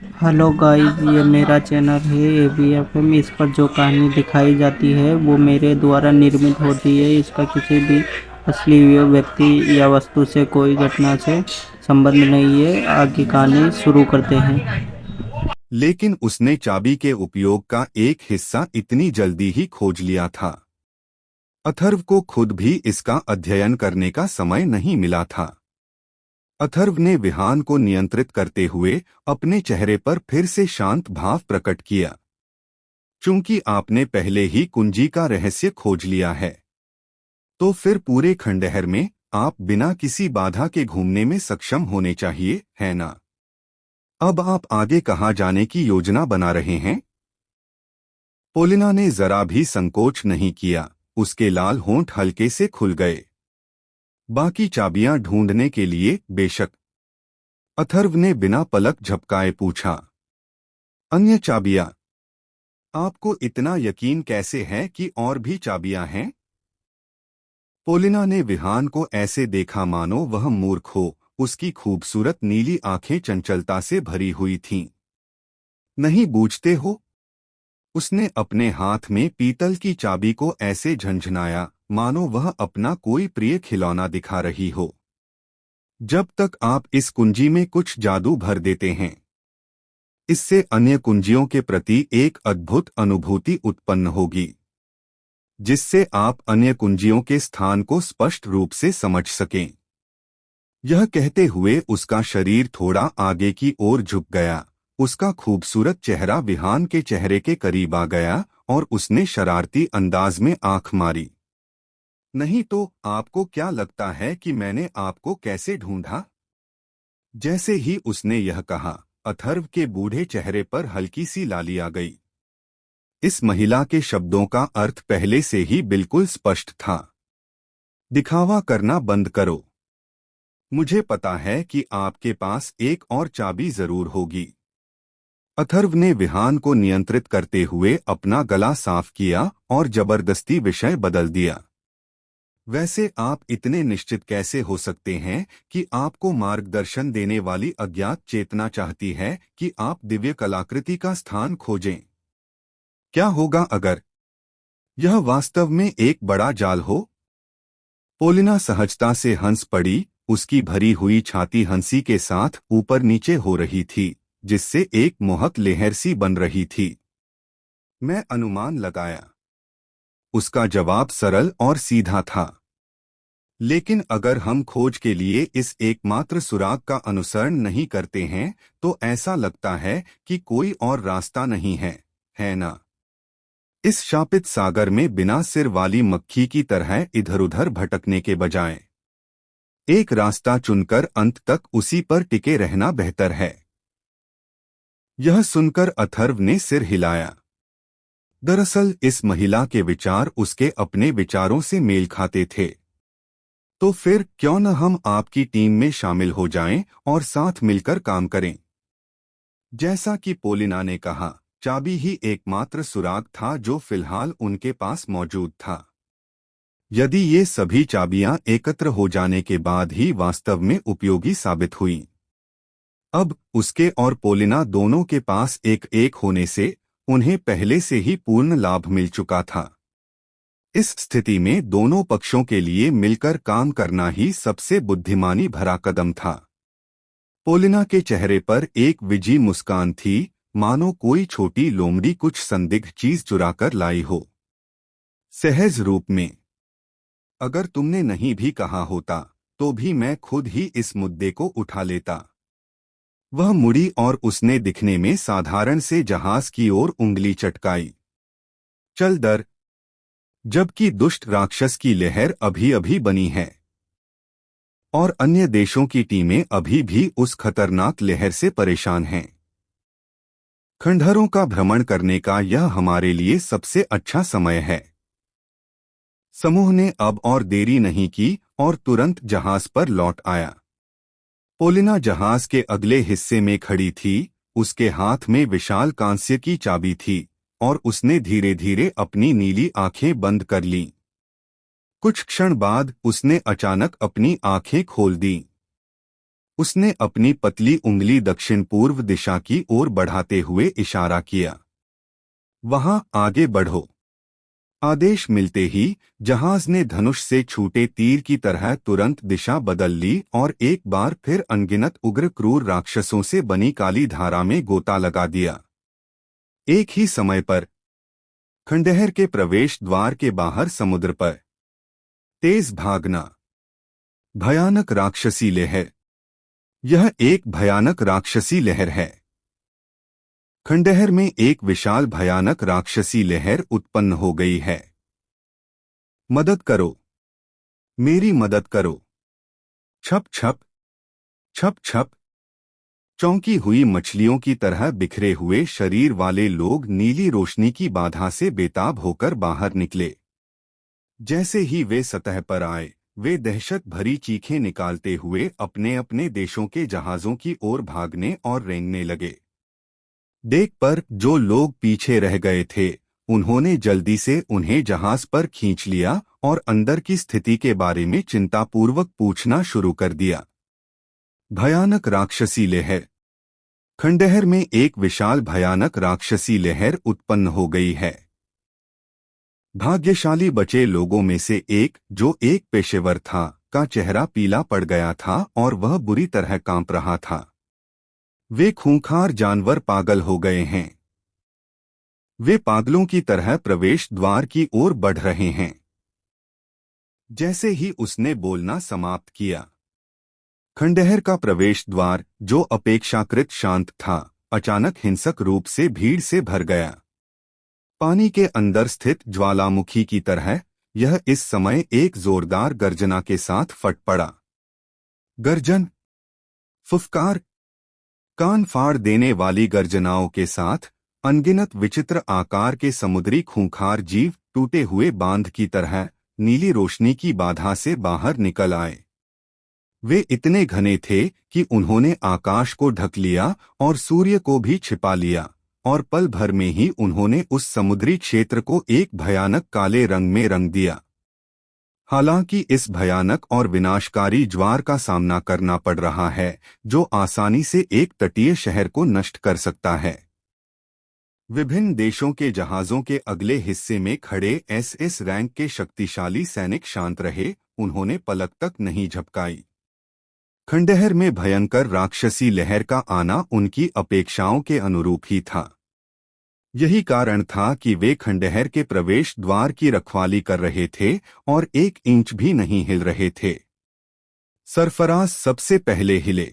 Hello guys, ये मेरा channel है ABFM। इस पर जो कहानी दिखाई जाती है वो मेरे द्वारा निर्मित होती है। इसका किसी भी असली व्यक्ति या वस्तु से कोई घटना से संबंध नहीं है। आगे कहानी शुरू करते हैं। लेकिन उसने चाबी के उपयोग का एक हिस्सा इतनी जल्दी ही खोज लिया था। अथर्व को खुद भी इसका अध्ययन करने का समय नहीं मिला था। अथर्व ने विहान को नियंत्रित करते हुए अपने चेहरे पर फिर से शांत भाव प्रकट किया। चूंकि आपने पहले ही कुंजी का रहस्य खोज लिया है, तो फिर पूरे खंडहर में आप बिना किसी बाधा के घूमने में सक्षम होने चाहिए, है ना? अब आप आगे कहाँ जाने की योजना बना रहे हैं? पोलिना ने जरा भी संकोच नहीं किया। उसके लाल होंठ हल्के से खुल गए। बाकी चाबियां ढूंढने के लिए बेशक। अथर्व ने बिना पलक झपकाए पूछा। अन्य चाबियां? आपको इतना यकीन कैसे है कि और भी चाबियां हैं? पोलिना ने विहान को ऐसे देखा मानो वह मूर्ख हो। उसकी खूबसूरत नीली आंखें चंचलता से भरी हुई थीं। नहीं बूझते हो? उसने अपने हाथ में पीतल की चाबी को ऐसे झंझनाया मानो वह अपना कोई प्रिय खिलौना दिखा रही हो। जब तक आप इस कुंजी में कुछ जादू भर देते हैं, इससे अन्य कुंजियों के प्रति एक अद्भुत अनुभूति उत्पन्न होगी, जिससे आप अन्य कुंजियों के स्थान को स्पष्ट रूप से समझ सकें। यह कहते हुए उसका शरीर थोड़ा आगे की ओर झुक गया। उसका खूबसूरत चेहरा विहान के चेहरे के करीब आ गया और उसने शरारती अंदाज में आंख मारी। नहीं तो आपको क्या लगता है कि मैंने आपको कैसे ढूंढा? जैसे ही उसने यह कहा, अथर्व के बूढ़े चेहरे पर हल्की सी लाली आ गई। इस महिला के शब्दों का अर्थ पहले से ही बिल्कुल स्पष्ट था। दिखावा करना बंद करो। मुझे पता है कि आपके पास एक और चाबी जरूर होगी। अथर्व ने विहान को नियंत्रित करते हुए अपना गला साफ किया और जबरदस्ती विषय बदल दिया। वैसे आप इतने निश्चित कैसे हो सकते हैं कि आपको मार्गदर्शन देने वाली अज्ञात चेतना चाहती है कि आप दिव्य कलाकृति का स्थान खोजें? क्या होगा अगर यह वास्तव में एक बड़ा जाल हो? पोलिना सहजता से हंस पड़ी। उसकी भरी हुई छाती हंसी के साथ ऊपर नीचे हो रही थी, जिससे एक मोहक लहर सी बन रही थी। मैं अनुमान लगाया। उसका जवाब सरल और सीधा था। लेकिन अगर हम खोज के लिए इस एकमात्र सुराग का अनुसरण नहीं करते हैं, तो ऐसा लगता है कि कोई और रास्ता नहीं है ना? इस शापित सागर में बिना सिर वाली मक्खी की तरह इधर-उधर भटकने के बजाय एक रास्ता चुनकर अंत तक उसी पर टिके रहना बेहतर है। यह सुनकर अथर्व ने सिर हिलाया। दरअसल इस महिला के विचार उसके अपने विचारों से मेल खाते थे। तो फिर क्यों न हम आपकी टीम में शामिल हो जाएं और साथ मिलकर काम करें? जैसा कि पोलिना ने कहा, चाबी ही एकमात्र सुराग था जो फिलहाल उनके पास मौजूद था। यदि ये सभी चाबियां एकत्र हो जाने के बाद ही वास्तव में उपयोगी साबित हुई, अब उसके और पोलिना दोनों के पास एक एक होने से उन्हें पहले से ही पूर्ण लाभ मिल चुका था। इस स्थिति में दोनों पक्षों के लिए मिलकर काम करना ही सबसे बुद्धिमानी भरा कदम था। पोलिना के चेहरे पर एक विजी मुस्कान थी, मानो कोई छोटी लोमड़ी कुछ संदिग्ध चीज चुराकर लाई हो। सहज रूप में, अगर तुमने नहीं भी कहा होता, तो भी मैं खुद ही इस मुद्दे को उठा लेता। वह मुड़ी और उसने दिखने में साधारण से जहाज की ओर उंगली चटकाई। चल दर। जबकि दुष्ट राक्षस की लहर अभी अभी बनी है और अन्य देशों की टीमें अभी भी उस खतरनाक लहर से परेशान हैं। खंडहरों का भ्रमण करने का यह हमारे लिए सबसे अच्छा समय है। समूह ने अब और देरी नहीं की और तुरंत जहाज पर लौट आया। पोलिना जहाज के अगले हिस्से में खड़ी थी। उसके हाथ में विशाल कांस्य की चाबी थी और उसने धीरे धीरे अपनी नीली आंखें बंद कर लीं। कुछ क्षण बाद उसने अचानक अपनी आंखें खोल दीं। उसने अपनी पतली उंगली दक्षिण पूर्व दिशा की ओर बढ़ाते हुए इशारा किया। वहां आगे बढ़ो। आदेश मिलते ही जहाज ने धनुष से छूटे तीर की तरह तुरंत दिशा बदल ली और एक बार फिर अनगिनत उग्र क्रूर राक्षसों से बनी काली धारा में गोता लगा दिया। एक ही समय पर खंडहर के प्रवेश द्वार के बाहर समुद्र पर तेज भागना। भयानक राक्षसी लहर। यह एक भयानक राक्षसी लहर है। खंडहर में एक विशाल भयानक राक्षसी लहर उत्पन्न हो गई है। मदद करो, मेरी मदद करो। छप छप छप छप। चौंकी हुई मछलियों की तरह बिखरे हुए शरीर वाले लोग नीली रोशनी की बाधा से बेताब होकर बाहर निकले। जैसे ही वे सतह पर आए, वे दहशत भरी चीखें निकालते हुए अपने अपने देशों के जहाजों की ओर भागने और रेंगने लगे। देख पर जो लोग पीछे रह गए थे, उन्होंने जल्दी से उन्हें जहाज पर खींच लिया और अंदर की स्थिति के बारे में चिंतापूर्वक पूछना शुरू कर दिया। भयानक राक्षसी लहर। खंडहर में एक विशाल भयानक राक्षसी लहर उत्पन्न हो गई है। भाग्यशाली बचे लोगों में से एक, जो एक पेशेवर था, का चेहरा पीला पड़ गया था और वह बुरी तरह कांप रहा था। वे खूंखार जानवर पागल हो गए हैं। वे पागलों की तरह प्रवेश द्वार की ओर बढ़ रहे हैं। जैसे ही उसने बोलना समाप्त किया, खंडहर का प्रवेश द्वार, जो अपेक्षाकृत शांत था, अचानक हिंसक रूप से भीड़ से भर गया। पानी के अंदर स्थित ज्वालामुखी की तरह यह इस समय एक जोरदार गर्जना के साथ फट पड़ा। गर्जन, फुफकार, कान फाड़ देने वाली गर्जनाओं के साथ अनगिनत विचित्र आकार के समुद्री खूंखार जीव टूटे हुए बांध की तरह नीली रोशनी की बाधा से बाहर निकल आए। वे इतने घने थे कि उन्होंने आकाश को ढक लिया और सूर्य को भी छिपा लिया, और पल भर में ही उन्होंने उस समुद्री क्षेत्र को एक भयानक काले रंग में रंग दिया। हालांकि इस भयानक और विनाशकारी ज्वार का सामना करना पड़ रहा है, जो आसानी से एक तटीय शहर को नष्ट कर सकता है। विभिन्न देशों के जहाजों के अगले हिस्से में खड़े एसएस रैंक के शक्तिशाली सैनिक शांत रहे, उन्होंने पलक तक नहीं झपकाई। खंडहर में भयंकर राक्षसी लहर का आना उनकी अपेक्षाओं के अनुरूप ही था। यही कारण था कि वे खंडहर के प्रवेश द्वार की रखवाली कर रहे थे और 1 इंच भी नहीं हिल रहे थे। सरफराज सबसे पहले हिले।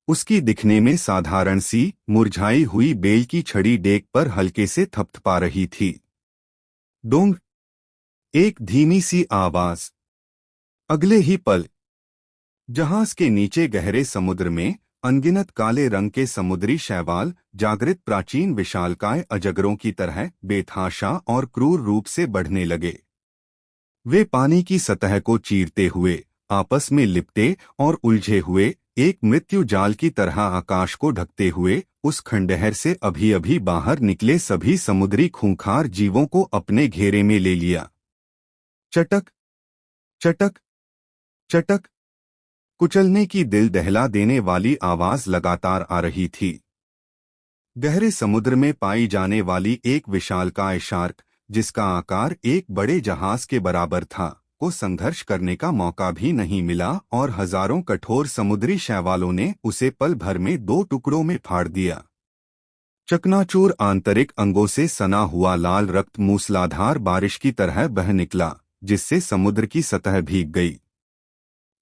उसकी दिखने में साधारण सी मुरझाई हुई बेल की छड़ी डेक पर हल्के से थपथपा रही थी। डोंग, एक धीमी सी आवाज। अगले ही पल जहाज के नीचे गहरे समुद्र में अनगिनत काले रंग के समुद्री शैवाल जागृत प्राचीन विशालकाय अजगरों की तरह बेतहाशा और क्रूर रूप से बढ़ने लगे। वे पानी की सतह को चीरते हुए, आपस में लिपटे और उलझे हुए, एक मृत्यु जाल की तरह आकाश को ढकते हुए उस खंडहर से अभी अभी बाहर निकले सभी समुद्री खूंखार जीवों को अपने घेरे में ले लिया। चटक चटक चटक। कुचलने की दिल दहला देने वाली आवाज लगातार आ रही थी। गहरे समुद्र में पाई जाने वाली एक विशालकाय शार्क, जिसका आकार एक बड़े जहाज के बराबर था, को संघर्ष करने का मौका भी नहीं मिला और हजारों कठोर समुद्री शैवालों ने उसे पल भर में 2 टुकड़ों में फाड़ दिया। चकनाचूर आंतरिक अंगों से सना हुआ लाल रक्त मूसलाधार बारिश की तरह बह निकला, जिससे समुद्र की सतह भीग गई।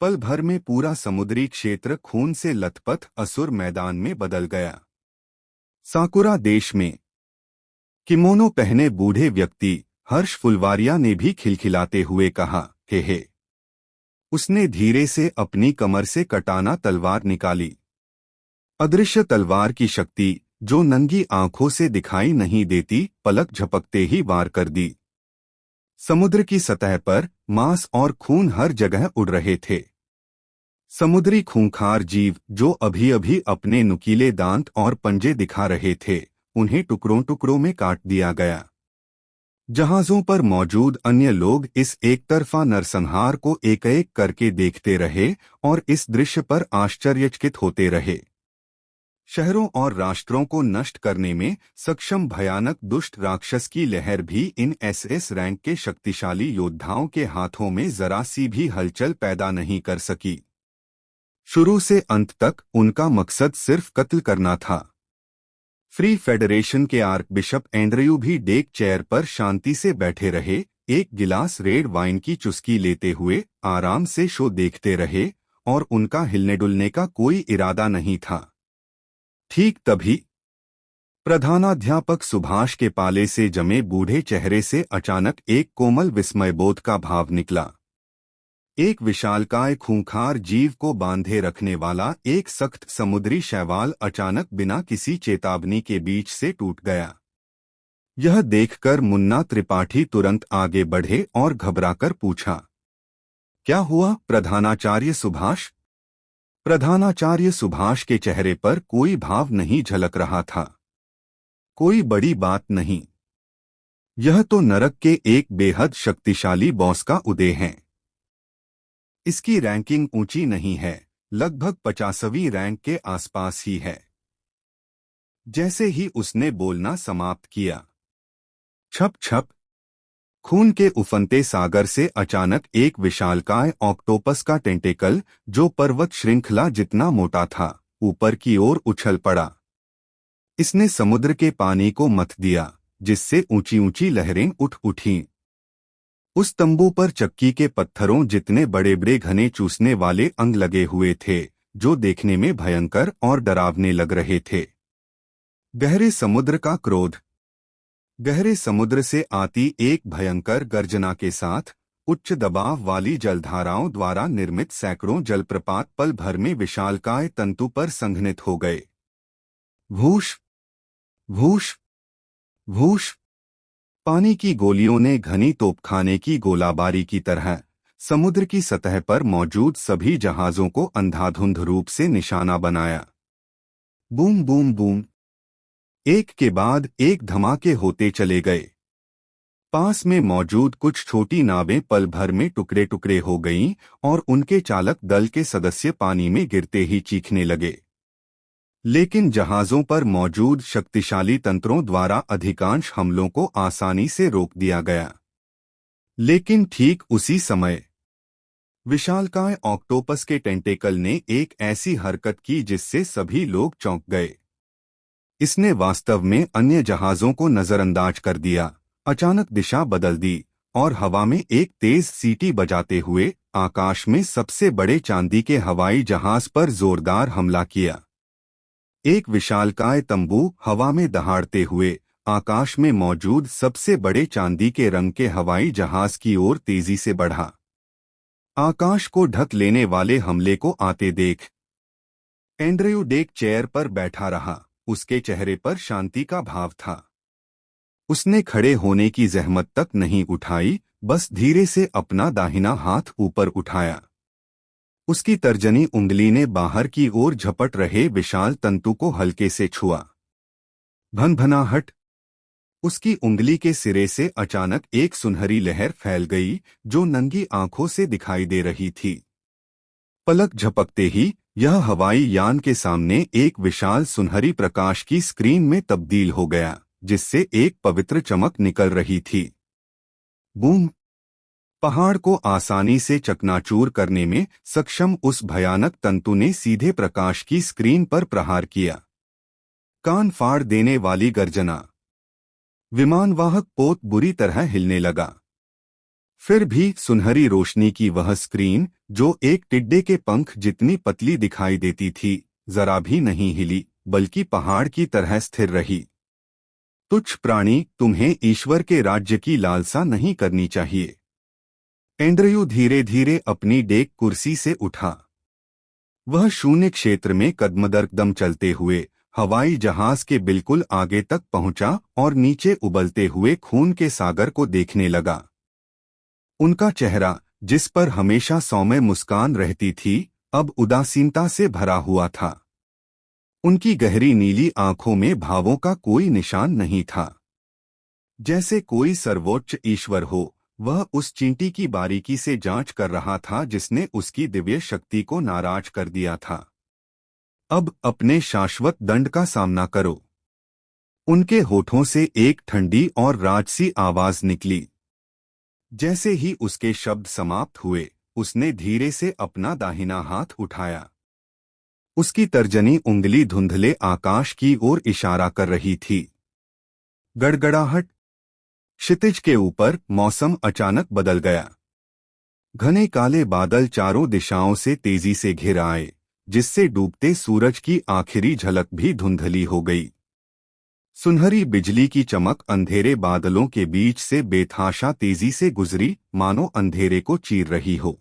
पल भर में पूरा समुद्री क्षेत्र खून से लथपथ असुर मैदान में बदल गया। साकुरा देश में किमोनो पहने बूढ़े व्यक्ति हर्ष फुलवारिया ने भी खिलखिलाते हुए कहा, हे हे। उसने धीरे से अपनी कमर से कटाना तलवार निकाली। अदृश्य तलवार की शक्ति, जो नंगी आंखों से दिखाई नहीं देती, पलक झपकते ही वार कर दी। समुद्र की सतह पर मांस और खून हर जगह उड़ रहे थे। समुद्री खूंखार जीव, जो अभी अभी अपने नुकीले दांत और पंजे दिखा रहे थे, उन्हें टुकड़ों टुकड़ों में काट दिया गया। जहाजों पर मौजूद अन्य लोग इस एकतरफा नरसंहार को एक-एक करके देखते रहे और इस दृश्य पर आश्चर्यचकित होते रहे। शहरों और राष्ट्रों को नष्ट करने में सक्षम भयानक दुष्ट राक्षस की लहर भी इन एसएस रैंक के शक्तिशाली योद्धाओं के हाथों में जरा सी भी हलचल पैदा नहीं कर सकी। शुरू से अंत तक उनका मकसद सिर्फ कत्ल करना था। फ्री फेडरेशन के आर्क बिशप एंड्रयू भी डेक चेयर पर शांति से बैठे रहे, एक गिलास रेड वाइन की चुस्की लेते हुए आराम से शो देखते रहे और उनका हिलने डुलने का कोई इरादा नहीं था। ठीक तभी प्रधानाध्यापक सुभाष के पाले से जमे बूढ़े चेहरे से अचानक एक कोमल विस्मयबोध का भाव निकला। एक विशालकाय खूंखार जीव को बांधे रखने वाला एक सख्त समुद्री शैवाल अचानक बिना किसी चेतावनी के बीच से टूट गया। यह देखकर मुन्ना त्रिपाठी तुरंत आगे बढ़े और घबराकर पूछा, क्या हुआ प्रधानाचार्य सुभाष? प्रधानाचार्य सुभाष के चेहरे पर कोई भाव नहीं झलक रहा था। कोई बड़ी बात नहीं। यह तो नरक के एक बेहद शक्तिशाली बॉस का उदय है। इसकी रैंकिंग ऊंची नहीं है, लगभग 50वीं रैंक के आसपास ही है। जैसे ही उसने बोलना समाप्त किया, छप छप खून के उफनते सागर से अचानक एक विशालकाय ऑक्टोपस का टेंटेकल, जो पर्वत श्रृंखला जितना मोटा था, ऊपर की ओर उछल पड़ा। इसने समुद्र के पानी को मथ दिया, जिससे ऊंची ऊंची लहरें उठ उठीं। उस तंबू पर चक्की के पत्थरों जितने बड़े बड़े घने चूसने वाले अंग लगे हुए थे, जो देखने में भयंकर और डरावने लग रहे थे। गहरे समुद्र का क्रोध। गहरे समुद्र से आती एक भयंकर गर्जना के साथ उच्च दबाव वाली जलधाराओं द्वारा निर्मित सैकड़ों जलप्रपात पल भर में विशालकाय तंतु पर संघनित हो गए। भूश भूश भूश। पानी की गोलियों ने घनी तोपखाने की गोलाबारी की तरह समुद्र की सतह पर मौजूद सभी जहाजों को अंधाधुंध रूप से निशाना बनाया। Boom boom boom. एक के बाद एक धमाके होते चले गए। पास में मौजूद कुछ छोटी नावें पल भर में टुकड़े टुकड़े हो गईं और उनके चालक दल के सदस्य पानी में गिरते ही चीखने लगे। लेकिन जहाजों पर मौजूद शक्तिशाली तंत्रों द्वारा अधिकांश हमलों को आसानी से रोक दिया गया। लेकिन ठीक उसी समय विशालकाय ऑक्टोपस के टेंटेकल ने एक ऐसी हरकत की जिससे सभी लोग चौंक गए। इसने वास्तव में अन्य जहाजों को नजरअंदाज कर दिया, अचानक दिशा बदल दी और हवा में एक तेज सीटी बजाते हुए आकाश में सबसे बड़े चांदी के हवाई जहाज पर जोरदार हमला किया। एक विशालकाय तंबू हवा में दहाड़ते हुए आकाश में मौजूद सबसे बड़े चांदी के रंग के हवाई जहाज की ओर तेजी से बढ़ा। आकाश को ढक लेने वाले हमले को आते देख एंड्रयू डेक चेयर पर बैठा रहा। उसके चेहरे पर शांति का भाव था। उसने खड़े होने की जहमत तक नहीं उठाई, बस धीरे से अपना दाहिना हाथ ऊपर उठाया। उसकी तर्जनी उंगली ने बाहर की ओर झपट रहे विशाल तंतु को हल्के से छुआ। भनभनाहट। उसकी उंगली के सिरे से अचानक एक सुनहरी लहर फैल गई, जो नंगी आंखों से दिखाई दे रही थी। पलक झपकते ही यह हवाई यान के सामने एक विशाल सुनहरी प्रकाश की स्क्रीन में तब्दील हो गया, जिससे एक पवित्र चमक निकल रही थी। बूम। पहाड़ को आसानी से चकनाचूर करने में सक्षम उस भयानक तंतु ने सीधे प्रकाश की स्क्रीन पर प्रहार किया। कान फाड़ देने वाली गर्जना। विमानवाहक पोत बुरी तरह हिलने लगा। फिर भी सुनहरी रोशनी की वह स्क्रीन, जो एक टिड्डे के पंख जितनी पतली दिखाई देती थी, जरा भी नहीं हिली, बल्कि पहाड़ की तरह स्थिर रही। तुच्छ प्राणी, तुम्हें ईश्वर के राज्य की लालसा नहीं करनी चाहिए। एंड्रयू धीरे धीरे अपनी डेक कुर्सी से उठा। वह शून्य क्षेत्र में कदम चलते हुए हवाई जहाज के बिल्कुल आगे तक पहुंचा और नीचे उबलते हुए खून के सागर को देखने लगा। उनका चेहरा, जिस पर हमेशा सौम्य मुस्कान रहती थी, अब उदासीनता से भरा हुआ था। उनकी गहरी नीली आंखों में भावों का कोई निशान नहीं था। जैसे कोई सर्वोच्च ईश्वर हो, वह उस चींटी की बारीकी से जांच कर रहा था जिसने उसकी दिव्य शक्ति को नाराज कर दिया था। अब अपने शाश्वत दंड का सामना करो। उनके होठों से एक ठंडी और राजसी आवाज निकली। जैसे ही उसके शब्द समाप्त हुए, उसने धीरे से अपना दाहिना हाथ उठाया। उसकी तर्जनी उंगली धुंधले आकाश की ओर इशारा कर रही थी। गड़गड़ाहट। क्षितिज के ऊपर मौसम अचानक बदल गया। घने काले बादल चारों दिशाओं से तेजी से घिर आए, जिससे डूबते सूरज की आखिरी झलक भी धुंधली हो गई। सुनहरी बिजली की चमक अंधेरे बादलों के बीच से बेतहाशा तेजी से गुजरी, मानो अंधेरे को चीर रही हो।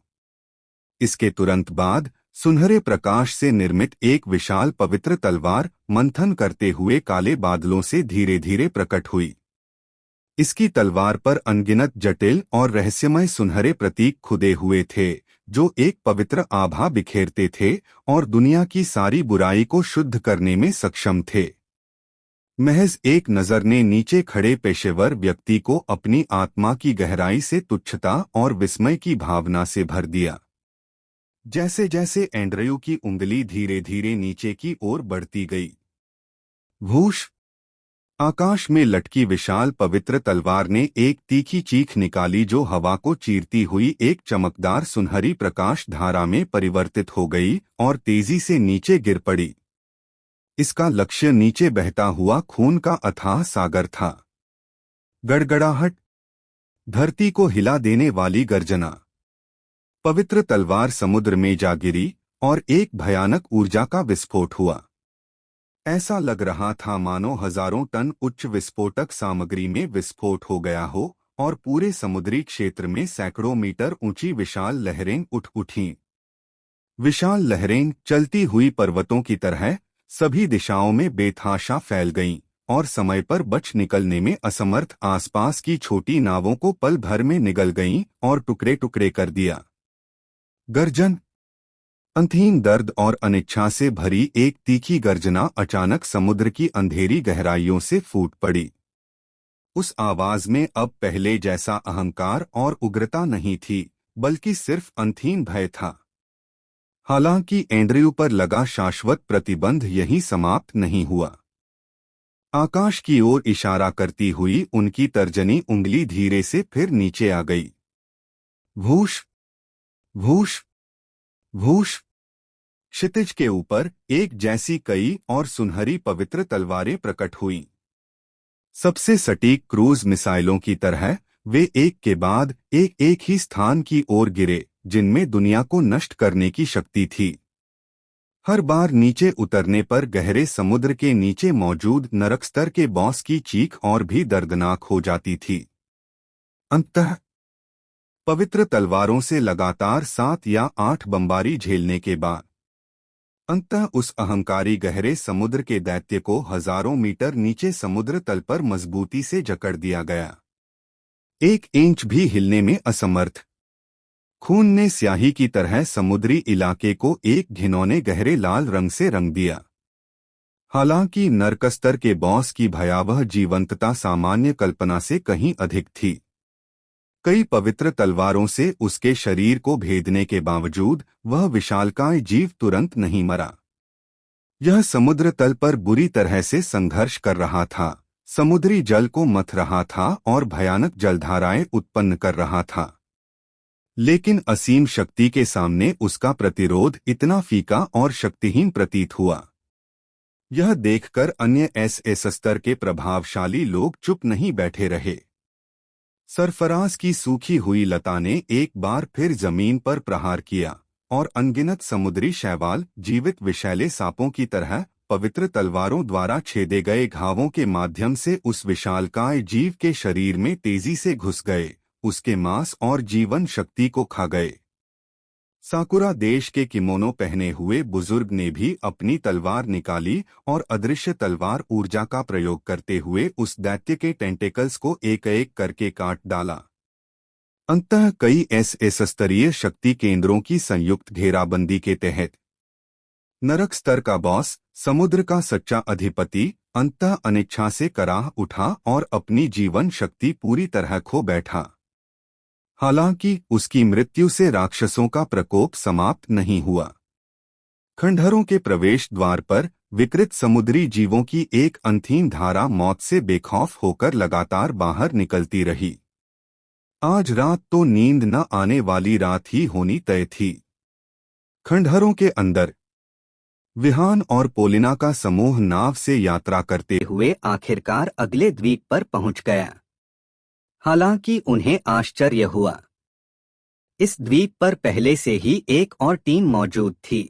इसके तुरंत बाद सुनहरे प्रकाश से निर्मित एक विशाल पवित्र तलवार मंथन करते हुए काले बादलों से धीरे धीरे प्रकट हुई। इसकी तलवार पर अनगिनत जटिल और रहस्यमय सुनहरे प्रतीक खुदे हुए थे, जो एक पवित्र आभा बिखेरते थे और दुनिया की सारी बुराई को शुद्ध करने में सक्षम थे। महज एक नजर ने नीचे खड़े पेशेवर व्यक्ति को अपनी आत्मा की गहराई से तुच्छता और विस्मय की भावना से भर दिया। जैसे जैसे एंड्रयू की उंगली धीरे धीरे नीचे की ओर बढ़ती गई, भूश! आकाश में लटकी विशाल पवित्र तलवार ने एक तीखी चीख निकाली जो हवा को चीरती हुई एक चमकदार सुनहरी प्रकाश धारा में परिवर्तित हो गई और तेजी से नीचे गिर पड़ी। इसका लक्ष्य नीचे बहता हुआ खून का अथाह सागर था। गड़गड़ाहट। धरती को हिला देने वाली गर्जना। पवित्र तलवार समुद्र में जा गिरी और एक भयानक ऊर्जा का विस्फोट हुआ। ऐसा लग रहा था मानो हजारों टन उच्च विस्फोटक सामग्री में विस्फोट हो गया हो और पूरे समुद्री क्षेत्र में सैकड़ों मीटर ऊंची विशाल लहरें उठ उठीं। विशाल लहरें चलती हुई पर्वतों की तरह सभी दिशाओं में बेतहाशा फैल गईं और समय पर बच निकलने में असमर्थ आसपास की छोटी नावों को पल भर में निगल गईं और टुकड़े टुकड़े कर दिया। गर्जन। अंतहीन दर्द और अनिच्छा से भरी एक तीखी गर्जना अचानक समुद्र की अंधेरी गहराइयों से फूट पड़ी। उस आवाज में अब पहले जैसा अहंकार और उग्रता नहीं थी, बल्कि सिर्फ अंतहीन भय था। हालांकि एंड्रयू पर लगा शाश्वत प्रतिबंध यहीं समाप्त नहीं हुआ। आकाश की ओर इशारा करती हुई उनकी तर्जनी उंगली धीरे से फिर नीचे आ गई। भूश! भूश! भूश! क्षितिज के ऊपर एक जैसी कई और सुनहरी पवित्र तलवारें प्रकट हुईं। सबसे सटीक क्रूज मिसाइलों की तरह वे एक के बाद एक ही स्थान की ओर गिरे, जिनमें दुनिया को नष्ट करने की शक्ति थी। हर बार नीचे उतरने पर गहरे समुद्र के नीचे मौजूद नरक स्तर के बॉस की चीख और भी दर्दनाक हो जाती थी। अंततः पवित्र तलवारों से लगातार 7 या 8 बमबारी झेलने के बाद अंततः उस अहंकारी गहरे समुद्र के दैत्य को हजारों मीटर नीचे समुद्र तल पर मजबूती से जकड़ दिया गया, 1 इंच भी हिलने में असमर्थ। खून ने स्याही की तरह समुद्री इलाके को एक घिनौने गहरे लाल रंग से रंग दिया। हालांकि नरकस्तर के बॉस की भयावह जीवंतता सामान्य कल्पना से कहीं अधिक थी। कई पवित्र तलवारों से उसके शरीर को भेदने के बावजूद वह विशालकाय जीव तुरंत नहीं मरा। यह समुद्र तल पर बुरी तरह से संघर्ष कर रहा था, समुद्री जल को मथ रहा था और भयानक जलधाराएं उत्पन्न कर रहा था। लेकिन असीम शक्ति के सामने उसका प्रतिरोध इतना फीका और शक्तिहीन प्रतीत हुआ। यह देखकर अन्य एस स्तर के प्रभावशाली लोग चुप नहीं बैठे रहे। सरफराज की सूखी हुई लता ने एक बार फिर जमीन पर प्रहार किया और अनगिनत समुद्री शैवाल जीवित विषैले सांपों की तरह पवित्र तलवारों द्वारा छेदे गए घावों के माध्यम से उस विशालकाय जीव के शरीर में तेजी से घुस गए, उसके मांस और जीवन शक्ति को खा गए। साकुरा देश के किमोनो पहने हुए बुजुर्ग ने भी अपनी तलवार निकाली और अदृश्य तलवार ऊर्जा का प्रयोग करते हुए उस दैत्य के टेंटेकल्स को एक एक करके काट डाला। अंततः कई एस स्तरीय शक्ति केंद्रों की संयुक्त घेराबंदी के तहत नरक स्तर का बॉस, समुद्र का सच्चा अधिपति, अंततः अनिच्छा से कराह उठा और अपनी जीवन शक्ति पूरी तरह खो बैठा। हालांकि उसकी मृत्यु से राक्षसों का प्रकोप समाप्त नहीं हुआ। खंडहरों के प्रवेश द्वार पर विकृत समुद्री जीवों की एक अंधीन धारा मौत से बेखौफ होकर लगातार बाहर निकलती रही। आज रात तो नींद न आने वाली रात ही होनी तय थी। खंडहरों के अंदर विहान और पोलिना का समूह नाव से यात्रा करते हुए आखिरकार अगले द्वीप पर पहुंच गया। हालांकि उन्हें आश्चर्य हुआ, इस द्वीप पर पहले से ही एक और टीम मौजूद थी।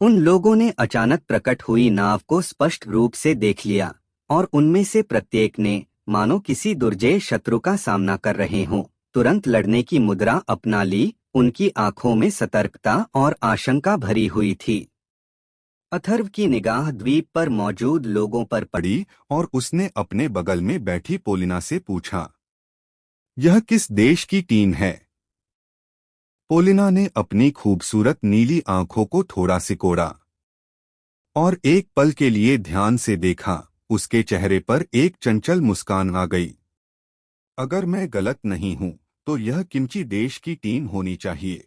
उन लोगों ने अचानक प्रकट हुई नाव को स्पष्ट रूप से देख लिया और उनमें से प्रत्येक ने, मानो किसी दुर्जय शत्रु का सामना कर रहे हों, तुरंत लड़ने की मुद्रा अपना ली। उनकी आंखों में सतर्कता और आशंका भरी हुई थी। अथर्व की निगाह द्वीप पर मौजूद लोगों पर पड़ी और उसने अपने बगल में बैठी पोलिना से पूछा, यह किस देश की टीम है? पोलिना ने अपनी खूबसूरत नीली आंखों को थोड़ा सिकोड़ा और एक पल के लिए ध्यान से देखा। उसके चेहरे पर एक चंचल मुस्कान आ गई। अगर मैं गलत नहीं हूं तो यह किमची देश की टीम होनी चाहिए।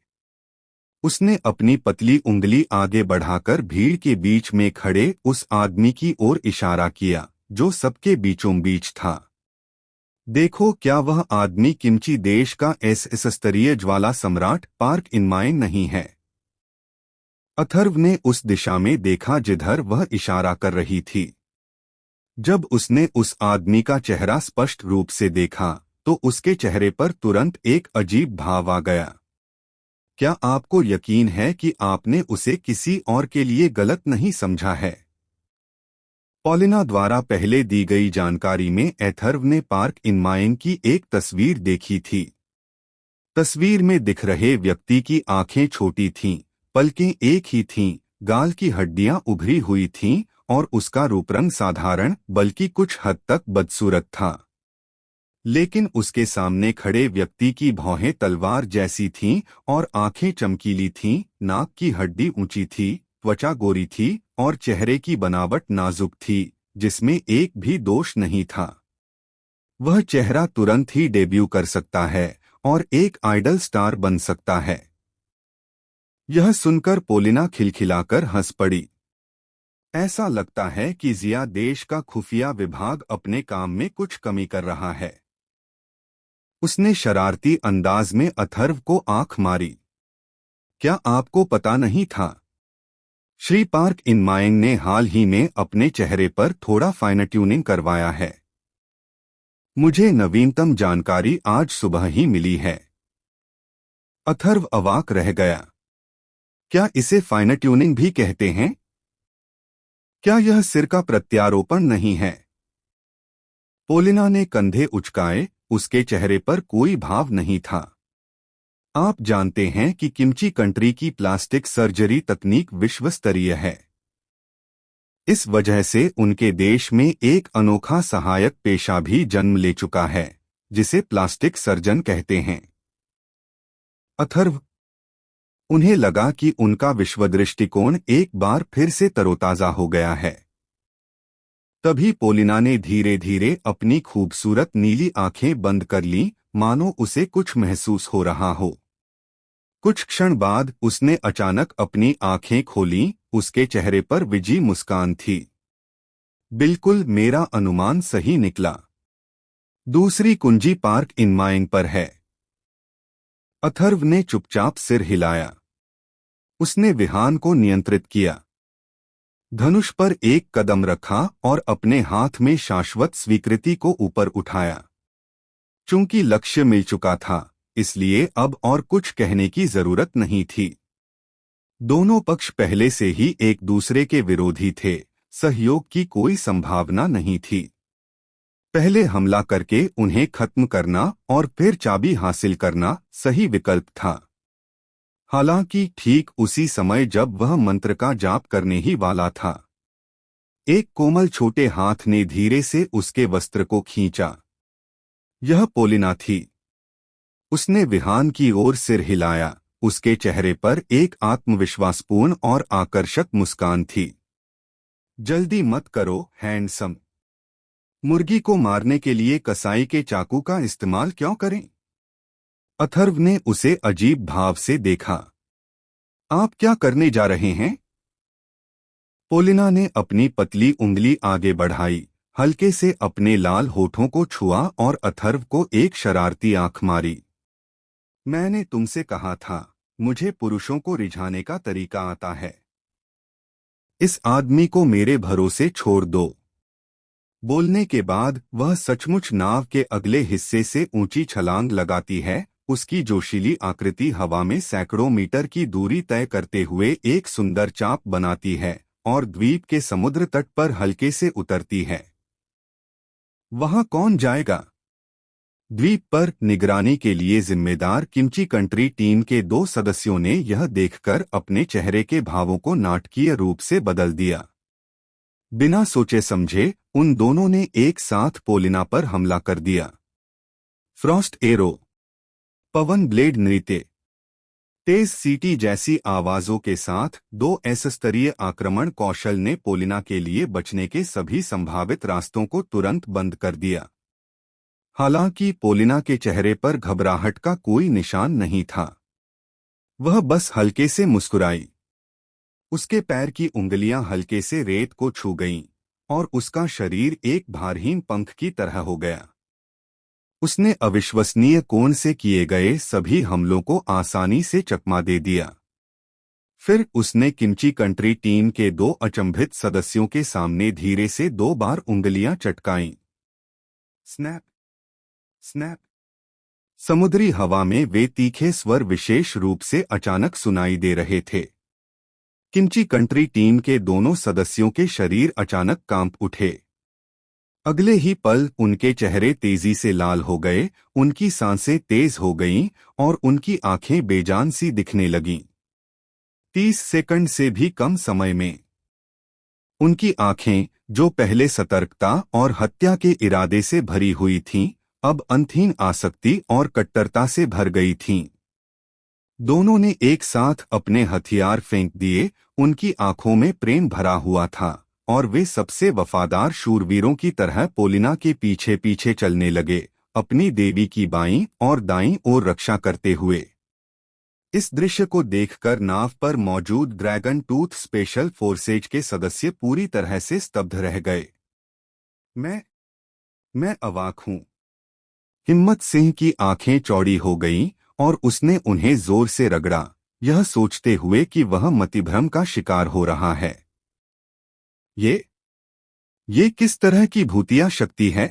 उसने अपनी पतली उंगली आगे बढ़ाकर भीड़ के बीच में खड़े उस आदमी की ओर इशारा किया जो सबके बीचों बीच था। देखो, क्या वह आदमी किमची देश का एस स्तरीय ज्वाला सम्राट पार्क इनमाइन नहीं है? अथर्व ने उस दिशा में देखा जिधर वह इशारा कर रही थी। जब उसने उस आदमी का चेहरा स्पष्ट रूप से देखा तो उसके चेहरे पर तुरंत एक अजीब भाव आ गया। क्या आपको यकीन है कि आपने उसे किसी और के लिए गलत नहीं समझा है? पोलिना द्वारा पहले दी गई जानकारी में अथर्व ने पार्क इनमाइन की एक तस्वीर देखी थी। तस्वीर में दिख रहे व्यक्ति की आंखें छोटी थीं, पलकें एक ही थीं, गाल की हड्डियां उभरी हुई थीं और उसका रूपरंग साधारण बल्कि कुछ हद तक बदसूरत था। लेकिन उसके सामने खड़े व्यक्ति की भौहें तलवार जैसी थीं और आंखें चमकीली थीं, नाक की हड्डी ऊंची थी, त्वचा गोरी थी और चेहरे की बनावट नाजुक थी जिसमें एक भी दोष नहीं था। वह चेहरा तुरंत ही डेब्यू कर सकता है और एक आइडल स्टार बन सकता है। यह सुनकर पोलिना खिलखिलाकर हंस पड़ी। ऐसा लगता है कि जिया देश का खुफिया विभाग अपने काम में कुछ कमी कर रहा है। उसने शरारती अंदाज में अथर्व को आंख मारी। क्या आपको पता नहीं था? श्री पार्क इनमाइन ने हाल ही में अपने चेहरे पर थोड़ा फाइन ट्यूनिंग करवाया है। मुझे नवीनतम जानकारी आज सुबह ही मिली है। अथर्व अवाक रह गया। क्या इसे फाइन ट्यूनिंग भी कहते हैं? क्या यह सिर का प्रत्यारोपण नहीं है? पोलिना ने कंधे उचकाए, उसके चेहरे पर कोई भाव नहीं था। आप जानते हैं कि किमची कंट्री की प्लास्टिक सर्जरी तकनीक विश्व स्तरीय है। इस वजह से उनके देश में एक अनोखा सहायक पेशा भी जन्म ले चुका है जिसे प्लास्टिक सर्जन कहते हैं। अथर्व, उन्हें लगा कि उनका विश्व दृष्टिकोण एक बार फिर से तरोताजा हो गया है। तभी पोलिना ने धीरे धीरे अपनी खूबसूरत नीली आंखें बंद कर लीं, मानो उसे कुछ महसूस हो रहा हो। कुछ क्षण बाद उसने अचानक अपनी आंखें खोलीं, उसके चेहरे पर विजी मुस्कान थी। बिल्कुल मेरा अनुमान सही निकला। दूसरी कुंजी पार्क इनमाइन पर है। अथर्व ने चुपचाप सिर हिलाया। उसने विहान को नियंत्रित किया, धनुष पर एक कदम रखा और अपने हाथ में शाश्वत स्वीकृति को ऊपर उठाया। चूंकि लक्ष्य मिल चुका था, इसलिए अब और कुछ कहने की जरूरत नहीं थी। दोनों पक्ष पहले से ही एक दूसरे के विरोधी थे, सहयोग की कोई संभावना नहीं थी। पहले हमला करके उन्हें खत्म करना और फिर चाबी हासिल करना सही विकल्प था। हालांकि ठीक उसी समय जब वह मंत्र का जाप करने ही वाला था, एक कोमल छोटे हाथ ने धीरे से उसके वस्त्र को खींचा। यह पोलिना थी। उसने विहान की ओर सिर हिलाया, उसके चेहरे पर एक आत्मविश्वासपूर्ण और आकर्षक मुस्कान थी। जल्दी मत करो हैंडसम। मुर्गी को मारने के लिए कसाई के चाकू का इस्तेमाल क्यों करें? अथर्व ने उसे अजीब भाव से देखा। आप क्या करने जा रहे हैं? पोलिना ने अपनी पतली उंगली आगे बढ़ाई, हल्के से अपने लाल होठों को छुआ और अथर्व को एक शरारती आंख मारी। मैंने तुमसे कहा था, मुझे पुरुषों को रिझाने का तरीका आता है। इस आदमी को मेरे भरोसे छोड़ दो। बोलने के बाद वह सचमुच नाव के अगले हिस्से से ऊंची छलांग लगाती है। उसकी जोशीली आकृति हवा में सैकड़ों मीटर की दूरी तय करते हुए एक सुंदर चाप बनाती है और द्वीप के समुद्र तट पर हल्के से उतरती है। वहां कौन जाएगा? द्वीप पर निगरानी के लिए जिम्मेदार किमची कंट्री टीम के 2 सदस्यों ने यह देखकर अपने चेहरे के भावों को नाटकीय रूप से बदल दिया। बिना सोचे समझे उन दोनों ने एक साथ पोलिना पर हमला कर दिया। फ्रॉस्ट एरो, पवन ब्लेड नृत्य, तेज सीटी जैसी आवाजों के साथ 2 स्तरीय आक्रमण कौशल ने पोलिना के लिए बचने के सभी संभावित रास्तों को तुरंत बंद कर दिया। हालांकि पोलिना के चेहरे पर घबराहट का कोई निशान नहीं था। वह बस हल्के से मुस्कुराई। उसके पैर की उंगलियां हल्के से रेत को छू गईं और उसका शरीर एक भारहीन पंख की तरह हो गया। उसने अविश्वसनीय कोण से किए गए सभी हमलों को आसानी से चकमा दे दिया। फिर उसने किमची कंट्री टीम के 2 अचंभित सदस्यों के सामने धीरे से 2 बार उंगलियां चटकाईं। Snap snap. समुद्री हवा में वे तीखे स्वर विशेष रूप से अचानक सुनाई दे रहे थे। किमची कंट्री टीम के दोनों सदस्यों के शरीर अचानक कांप उठे। अगले ही पल उनके चेहरे तेजी से लाल हो गए, उनकी सांसें तेज हो गईं और उनकी आंखें बेजान सी दिखने लगीं। 30 सेकंड से भी कम समय में उनकी आंखें, जो पहले सतर्कता और हत्या के इरादे से भरी हुई थीं, अब अंतहीन आसक्ति और कट्टरता से भर गई थीं। दोनों ने एक साथ अपने हथियार फेंक दिए। उनकी आंखों में प्रेम भरा हुआ था और वे सबसे वफादार शूरवीरों की तरह पोलिना के पीछे पीछे चलने लगे, अपनी देवी की बाईं और दाईं ओर रक्षा करते हुए। इस दृश्य को देखकर नाव पर मौजूद ड्रैगन टूथ स्पेशल फोर्सेज के सदस्य पूरी तरह से स्तब्ध रह गए। मैं अवाक हूं। हिम्मत सिंह की आंखें चौड़ी हो गईं और उसने उन्हें जोर से रगड़ा, यह सोचते हुए कि वह मतिभ्रम का शिकार हो रहा है। ये किस तरह की भूतिया शक्ति है?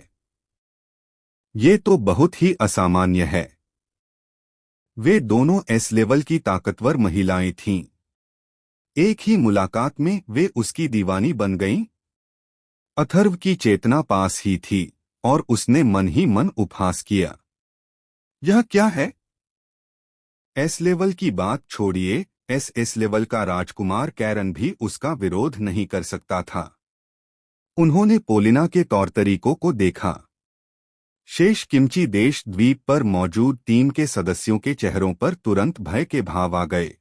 ये तो बहुत ही असामान्य है। वे दोनों एस लेवल की ताकतवर महिलाएं थीं। एक ही मुलाकात में वे उसकी दीवानी बन गईं। अथर्व की चेतना पास ही थी और उसने मन ही मन उपहास किया। यह क्या है? एस लेवल की बात छोड़िए, एस लेवल का राजकुमार कैरन भी उसका विरोध नहीं कर सकता था। उन्होंने पोलिना के तौर तरीकों को देखा। शेष किमची देश द्वीप पर मौजूद टीम के सदस्यों के चेहरों पर तुरंत भय के भाव आ गए।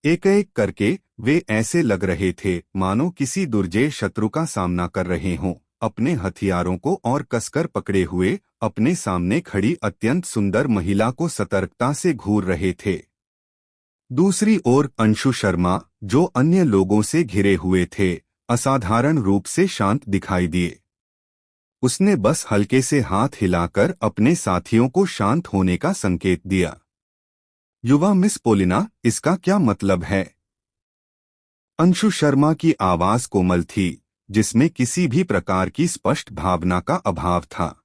एक एक करके वे ऐसे लग रहे थे मानो किसी दुर्जय शत्रु का सामना कर रहे हों, अपने हथियारों को और कसकर पकड़े हुए अपने सामने खड़ी अत्यंत सुंदर महिला को सतर्कता से घूर रहे थे। दूसरी ओर अंशु शर्मा, जो अन्य लोगों से घिरे हुए थे, असाधारण रूप से शांत दिखाई दिए। उसने बस हल्के से हाथ हिलाकर अपने साथियों को शांत होने का संकेत दिया। युवा मिस पोलिना, इसका क्या मतलब है? अंशु शर्मा की आवाज कोमल थी, जिसमें किसी भी प्रकार की स्पष्ट भावना का अभाव था।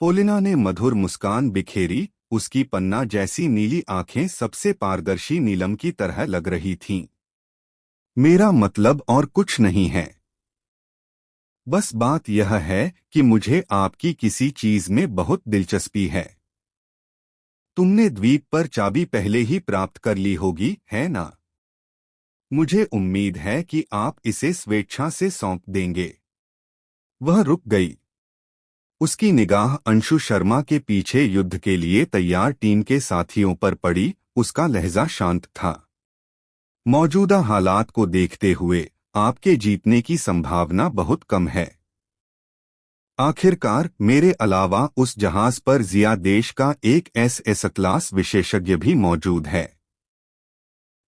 पोलिना ने मधुर मुस्कान बिखेरी, उसकी पन्ना जैसी नीली आंखें सबसे पारदर्शी नीलम की तरह लग रही थीं। मेरा मतलब और कुछ नहीं है। बस बात यह है कि मुझे आपकी किसी चीज में बहुत दिलचस्पी है। तुमने द्वीप पर चाबी पहले ही प्राप्त कर ली होगी, है ना? मुझे उम्मीद है कि आप इसे स्वेच्छा से सौंप देंगे। वह रुक गई। उसकी निगाह अंशु शर्मा के पीछे युद्ध के लिए तैयार टीम के साथियों पर पड़ी। उसका लहजा शांत था। मौजूदा हालात को देखते हुए आपके जीतने की संभावना बहुत कम है। आखिरकार मेरे अलावा उस जहाज पर जिया देश का एक एस क्लास विशेषज्ञ भी मौजूद है।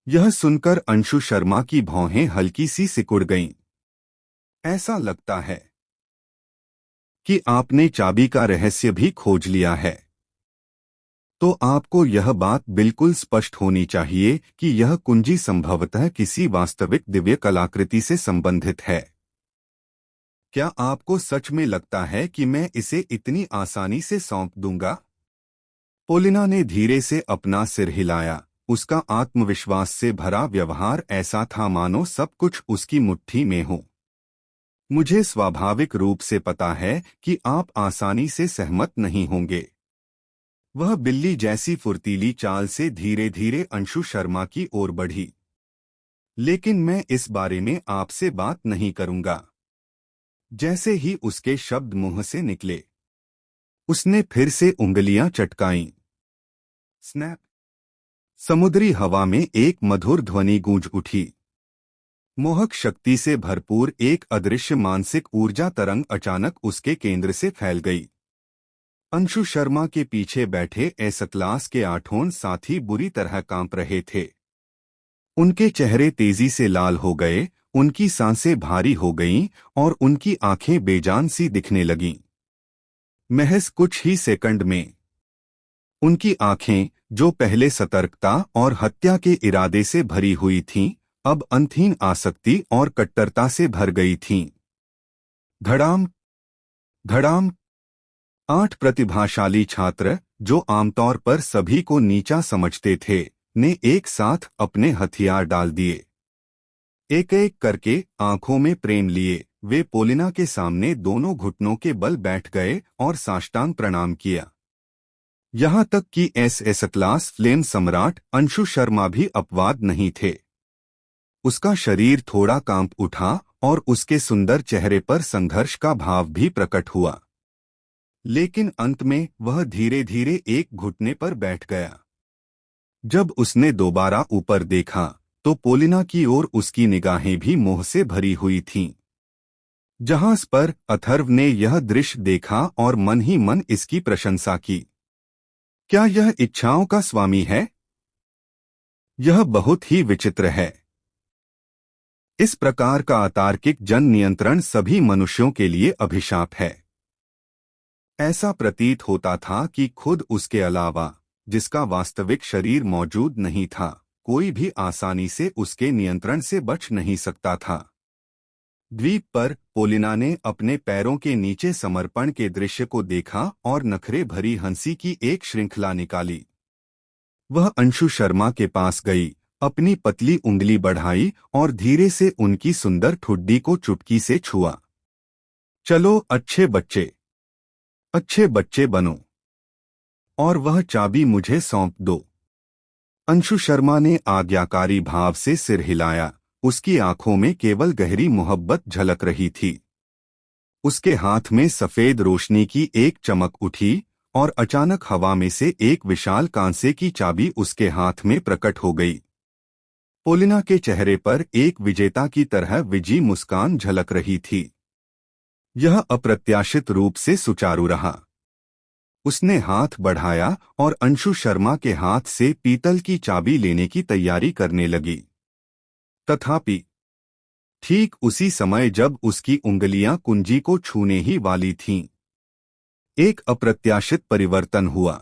यह सुनकर अंशु शर्मा की भौहें हल्की सी सिकुड़ गईं। ऐसा लगता है कि आपने चाबी का रहस्य भी खोज लिया है। तो आपको यह बात बिल्कुल स्पष्ट होनी चाहिए कि यह कुंजी संभवतः किसी वास्तविक दिव्य कलाकृति से संबंधित है। क्या आपको सच में लगता है कि मैं इसे इतनी आसानी से सौंप दूंगा? पोलिना ने धीरे से अपना सिर हिलाया। उसका आत्मविश्वास से भरा व्यवहार ऐसा था मानो सब कुछ उसकी मुट्ठी में हो। मुझे स्वाभाविक रूप से पता है कि आप आसानी से सहमत नहीं होंगे। वह बिल्ली जैसी फुर्तीली चाल से धीरे धीरे अंशु शर्मा की ओर बढ़ी। लेकिन मैं इस बारे में आपसे बात नहीं करूंगा। जैसे ही उसके शब्द मुंह से निकले, उसने फिर से उंगलियां चटकाईं। स्नैप! समुद्री हवा में एक मधुर ध्वनि गूंज उठी। मोहक शक्ति से भरपूर एक अदृश्य मानसिक ऊर्जा तरंग अचानक उसके केंद्र से फैल गई। अंशु शर्मा के पीछे बैठे एस क्लास के 8 साथी बुरी तरह कांप रहे थे। उनके चेहरे तेजी से लाल हो गए, उनकी सांसें भारी हो गईं और उनकी आंखें बेजान सी दिखने लगीं। महज कुछ ही सेकंड में उनकी आंखें, जो पहले सतर्कता और हत्या के इरादे से भरी हुई थीं, अब अंतहीन आसक्ति और कट्टरता से भर गई थीं। धड़ाम धड़ाम 8 प्रतिभाशाली छात्र, जो आमतौर पर सभी को नीचा समझते थे, ने एक साथ अपने हथियार डाल दिए। एक एक करके आंखों में प्रेम लिए वे पोलिना के सामने दोनों घुटनों के बल बैठ गए और साष्टांग प्रणाम किया। यहाँ तक कि एस क्लास फ्लेम सम्राट अंशु शर्मा भी अपवाद नहीं थे। उसका शरीर थोड़ा कांप उठा और उसके सुंदर चेहरे पर संघर्ष का भाव भी प्रकट हुआ। लेकिन अंत में वह धीरे धीरे एक घुटने पर बैठ गया। जब उसने दोबारा ऊपर देखा तो पोलिना की ओर उसकी निगाहें भी मोह से भरी हुई थीं। जहाज पर अथर्व ने यह दृश्य देखा और मन ही मन इसकी प्रशंसा की। क्या यह इच्छाओं का स्वामी है? यह बहुत ही विचित्र है। इस प्रकार का अतार्किक जन नियंत्रण सभी मनुष्यों के लिए अभिशाप है। ऐसा प्रतीत होता था कि खुद उसके अलावा, जिसका वास्तविक शरीर मौजूद नहीं था, कोई भी आसानी से उसके नियंत्रण से बच नहीं सकता था। द्वीप पर पोलिना ने अपने पैरों के नीचे समर्पण के दृश्य को देखा और नखरे भरी हंसी की एक श्रृंखला निकाली। वह अंशु शर्मा के पास गई, अपनी पतली उंगली बढ़ाई और धीरे से उनकी सुंदर ठुड्डी को चुटकी से छुआ। चलो अच्छे बच्चे बनो और वह चाबी मुझे सौंप दो। अंशु शर्मा ने आज्ञाकारी भाव से सिर हिलाया। उसकी आंखों में केवल गहरी मोहब्बत झलक रही थी। उसके हाथ में सफेद रोशनी की एक चमक उठी और अचानक हवा में से एक विशाल कांसे की चाबी उसके हाथ में प्रकट हो गई। पोलिना के चेहरे पर एक विजेता की तरह विजयी मुस्कान झलक रही थी। यह अप्रत्याशित रूप से सुचारू रहा। उसने हाथ बढ़ाया और अंशु शर्मा के हाथ से पीतल की चाबी लेने की तैयारी करने लगी। तथापि ठीक उसी समय जब उसकी उंगलियां कुंजी को छूने ही वाली थीं, एक अप्रत्याशित परिवर्तन हुआ।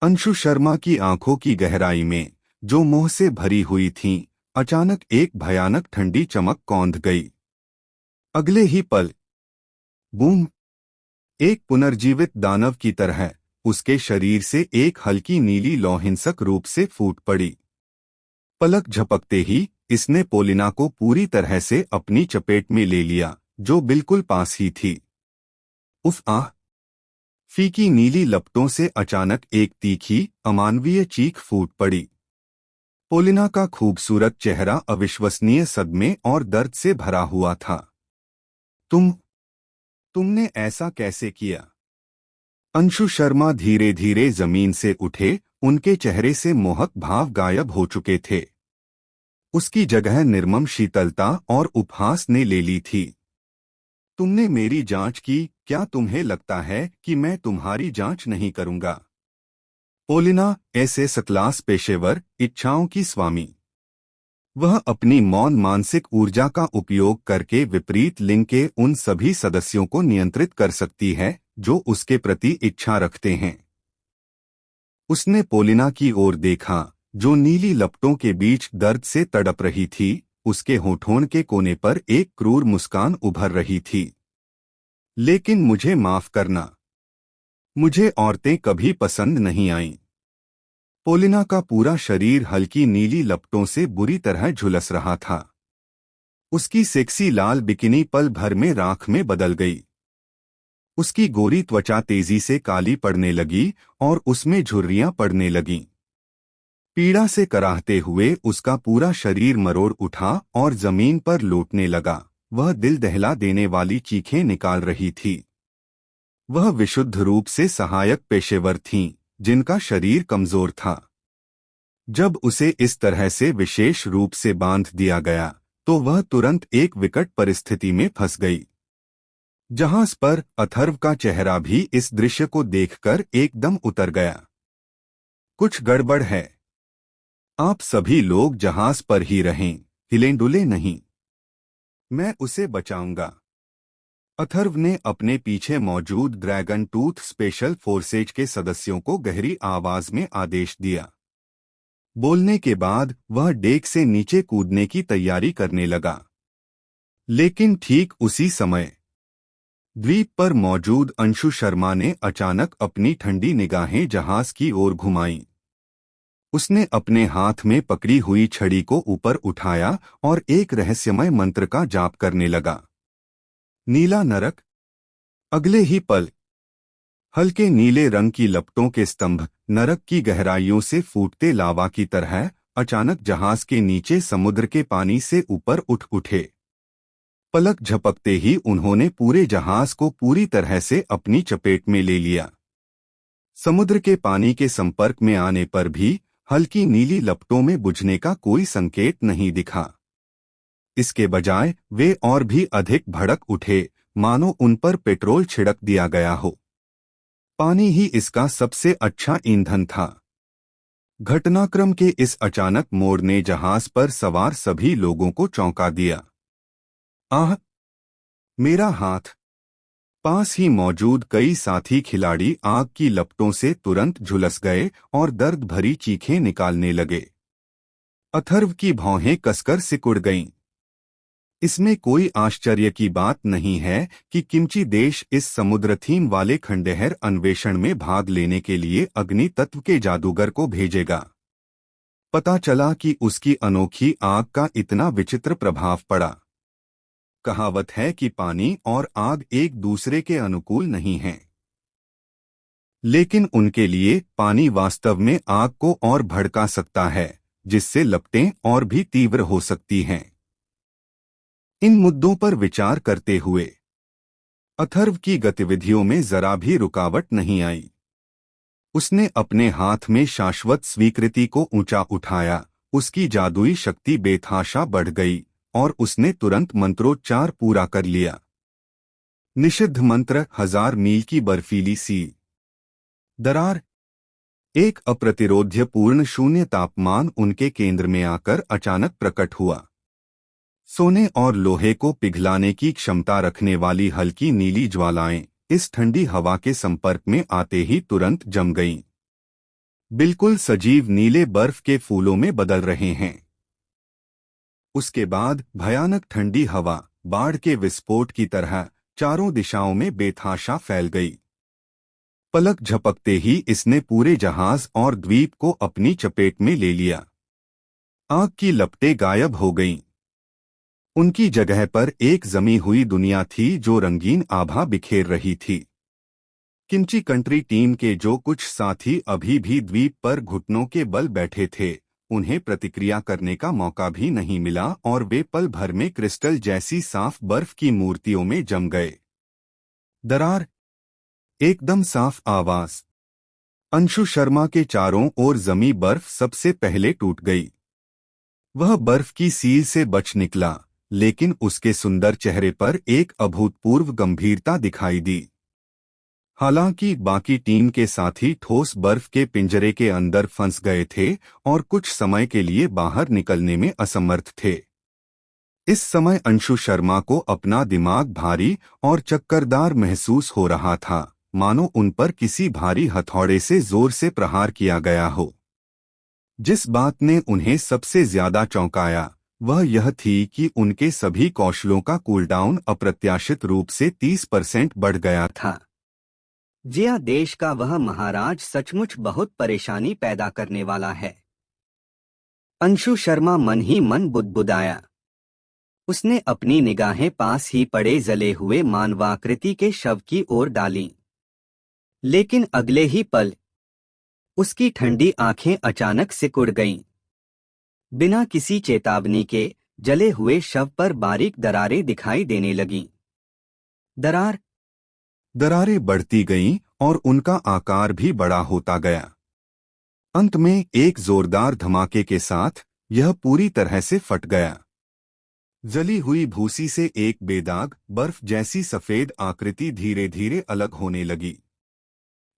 अंशु शर्मा की आंखों की गहराई में, जो मोह से भरी हुई थीं, अचानक एक भयानक ठंडी चमक कौंध गई। अगले ही पल, बूम! एक पुनर्जीवित दानव की तरह उसके शरीर से एक हल्की नीली लौ हिंसक रूप से फूट पड़ी। पलक झपकते ही इसने पोलिना को पूरी तरह से अपनी चपेट में ले लिया, जो बिल्कुल पास ही थी। उफ आह! फीकी नीली लपटों से अचानक एक तीखी, अमानवीय चीख फूट पड़ी। पोलिना का खूबसूरत चेहरा अविश्वसनीय सदमे और दर्द से भरा हुआ था। तुमने ऐसा कैसे किया? अंशु शर्मा धीरे धीरे जमीन से उठे, उनके चेहरे से मोहक भाव गायब हो चुके थे। उसकी जगह निर्मम शीतलता और उपहास ने ले ली थी। तुमने मेरी जांच की, क्या तुम्हें लगता है कि मैं तुम्हारी जांच नहीं करूंगा? पोलिना एसएस क्लास पेशेवर इच्छाओं की स्वामी। वह अपनी मौन मानसिक ऊर्जा का उपयोग करके विपरीत लिंग के उन सभी सदस्यों को नियंत्रित कर सकती है जो उसके प्रति इच्छा रखते हैं। उसने पोलिना की ओर देखा, जो नीली लपटों के बीच दर्द से तड़प रही थी। उसके होठों के कोने पर एक क्रूर मुस्कान उभर रही थी। लेकिन मुझे माफ करना, मुझे औरतें कभी पसंद नहीं आईं। पोलिना का पूरा शरीर हल्की नीली लपटों से बुरी तरह झुलस रहा था। उसकी सेक्सी लाल बिकिनी पल भर में राख में बदल गई। उसकी गोरी त्वचा तेजी से काली पड़ने लगी और उसमें झुर्रियां पड़ने लगीं। पीड़ा से कराहते हुए उसका पूरा शरीर मरोड़ उठा और जमीन पर लौटने लगा। वह दिल दहला देने वाली चीखें निकाल रही थी। वह विशुद्ध रूप से सहायक पेशेवर थीं, जिनका शरीर कमजोर था। जब उसे इस तरह से विशेष रूप से बांध दिया गया तो वह तुरंत एक विकट परिस्थिति में फंस गई। जहाज पर अथर्व का चेहरा भी इस दृश्य को देखकर एकदम उतर गया। कुछ गड़बड़ है। आप सभी लोग जहाज पर ही रहें, हिलें डुलें नहीं। मैं उसे बचाऊंगा। अथर्व ने अपने पीछे मौजूद ड्रैगन टूथ स्पेशल फोर्सेज के सदस्यों को गहरी आवाज में आदेश दिया। बोलने के बाद वह डेक से नीचे कूदने की तैयारी करने लगा। लेकिन ठीक उसी समय द्वीप पर मौजूद अंशु शर्मा ने अचानक अपनी ठंडी निगाहें जहाज की ओर घुमाईं। उसने अपने हाथ में पकड़ी हुई छड़ी को ऊपर उठाया और एक रहस्यमय मंत्र का जाप करने लगा। नीला नरक। अगले ही पल हल्के नीले रंग की लपटों के स्तंभ नरक की गहराइयों से फूटते लावा की तरह अचानक जहाज के नीचे समुद्र के पानी से ऊपर उठ उठे। पलक झपकते ही उन्होंने पूरे जहाज को पूरी तरह से अपनी चपेट में ले लिया। समुद्र के पानी के संपर्क में आने पर भी हल्की नीली लपटों में बुझने का कोई संकेत नहीं दिखा। इसके बजाय वे और भी अधिक भड़क उठे, मानो उन पर पेट्रोल छिड़क दिया गया हो। पानी ही इसका सबसे अच्छा ईंधन था। घटनाक्रम के इस अचानक मोड़ ने जहाज पर सवार सभी लोगों को चौंका दिया। आह! मेरा हाथ! पास ही मौजूद कई साथी खिलाड़ी आग की लपटों से तुरंत झुलस गए और दर्द भरी चीखें निकालने लगे। अथर्व की भौहें कसकर सिकुड़ गईं। इसमें कोई आश्चर्य की बात नहीं है कि किमची देश इस समुद्र थीम वाले खंडहर अन्वेषण में भाग लेने के लिए अग्नि तत्व के जादूगर को भेजेगा। पता चला कि उसकी अनोखी आग का इतना विचित्र प्रभाव पड़ा। कहावत है कि पानी और आग एक दूसरे के अनुकूल नहीं हैं। लेकिन उनके लिए पानी वास्तव में आग को और भड़का सकता है, जिससे लपटें और भी तीव्र हो सकती हैं। इन मुद्दों पर विचार करते हुए अथर्व की गतिविधियों में जरा भी रुकावट नहीं आई। उसने अपने हाथ में शाश्वत स्वीकृति को ऊंचा उठाया। उसकी जादुई शक्ति बेतहाशा बढ़ गई और उसने तुरंत मंत्रोच्चार पूरा कर लिया। निषिद्ध मंत्र 1000 मील की बर्फीली सी दरार। एक अप्रतिरोध्यपूर्ण शून्य तापमान उनके केंद्र में आकर अचानक प्रकट हुआ। सोने और लोहे को पिघलाने की क्षमता रखने वाली हल्की नीली ज्वालाएं इस ठंडी हवा के संपर्क में आते ही तुरंत जम गईं। बिल्कुल सजीव नीले बर्फ के फूलों में बदल रहे हैं। उसके बाद भयानक ठंडी हवा बाढ़ के विस्फोट की तरह चारों दिशाओं में बेतहाशा फैल गई। पलक झपकते ही इसने पूरे जहाज और द्वीप को अपनी चपेट में ले लिया। आग की लपटें गायब हो गईं। उनकी जगह पर एक जमी हुई दुनिया थी जो रंगीन आभा बिखेर रही थी। किमची कंट्री टीम के जो कुछ साथी अभी भी द्वीप पर घुटनों के बल बैठे थे, उन्हें प्रतिक्रिया करने का मौका भी नहीं मिला और वे पल भर में क्रिस्टल जैसी साफ बर्फ की मूर्तियों में जम गए। दरार। एकदम साफ आवाज। अंशु शर्मा के चारों ओर जमी बर्फ सबसे पहले टूट गई। वह बर्फ की सील से बच निकला, लेकिन उसके सुंदर चेहरे पर एक अभूतपूर्व गंभीरता दिखाई दी। हालांकि बाकी टीम के साथी ठोस बर्फ के पिंजरे के अंदर फंस गए थे और कुछ समय के लिए बाहर निकलने में असमर्थ थे। इस समय अंशु शर्मा को अपना दिमाग भारी और चक्करदार महसूस हो रहा था, मानो उन पर किसी भारी हथौड़े से जोर से प्रहार किया गया हो। जिस बात ने उन्हें सबसे ज्यादा चौंकाया वह यह थी कि उनके सभी कौशलों का कूलडाउन अप्रत्याशित रूप से 30% बढ़ गया था। जिया देश का वह महाराज सचमुच बहुत परेशानी पैदा करने वाला है। अंशु शर्मा मन ही मन बुदबुदाया। उसने अपनी निगाहें पास ही पड़े जले हुए मानवाकृति के शव की ओर डाली, लेकिन अगले ही पल उसकी ठंडी आंखें अचानक सिकुड़ गईं। बिना किसी चेतावनी के जले हुए शव पर बारीक दरारें दिखाई देने लगीं। दरारें बढ़ती गईं और उनका आकार भी बड़ा होता गया। अंत में एक जोरदार धमाके के साथ यह पूरी तरह से फट गया। जली हुई भूसी से एक बेदाग बर्फ जैसी सफेद आकृति धीरे धीरे अलग होने लगी,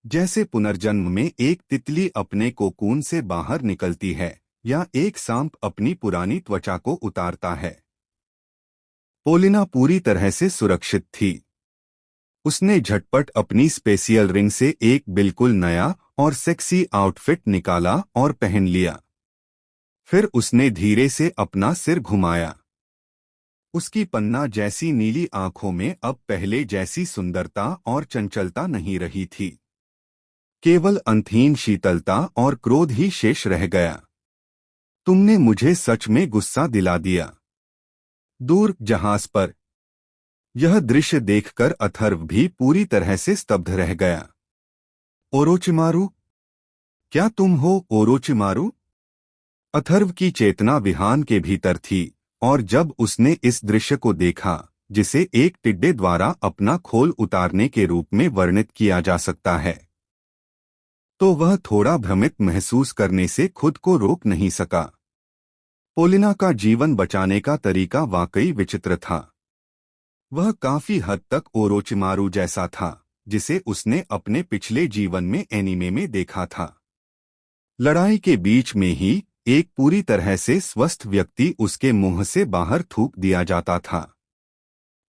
जैसे पुनर्जन्म में एक तितली अपने कोकून से बाहर निकलती है या एक सांप अपनी पुरानी त्वचा को उतारता है। पोलिना पूरी तरह से सुरक्षित थी। उसने झटपट अपनी स्पेशियल रिंग से एक बिल्कुल नया और सेक्सी आउटफिट निकाला और पहन लिया। फिर उसने धीरे से अपना सिर घुमाया। उसकी पन्ना जैसी नीली आंखों में अब पहले जैसी सुंदरता और चंचलता नहीं रही थी। केवल अंतहीन शीतलता और क्रोध ही शेष रह गया। तुमने मुझे सच में गुस्सा दिला दिया। दूर जहाज पर यह दृश्य देखकर अथर्व भी पूरी तरह से स्तब्ध रह गया। ओरोचिमारू, क्या तुम हो ओरोचिमारू? अथर्व की चेतना विहान के भीतर थी और जब उसने इस दृश्य को देखा, जिसे एक टिड्डे द्वारा अपना खोल उतारने के रूप में वर्णित किया जा सकता है, तो वह थोड़ा भ्रमित महसूस करने से खुद को रोक नहीं सका। पोलिना का जीवन बचाने का तरीका वाकई विचित्र था। वह काफी हद तक ओरोचिमारू जैसा था, जिसे उसने अपने पिछले जीवन में एनीमे में देखा था। लड़ाई के बीच में ही एक पूरी तरह से स्वस्थ व्यक्ति उसके मुंह से बाहर थूक दिया जाता था।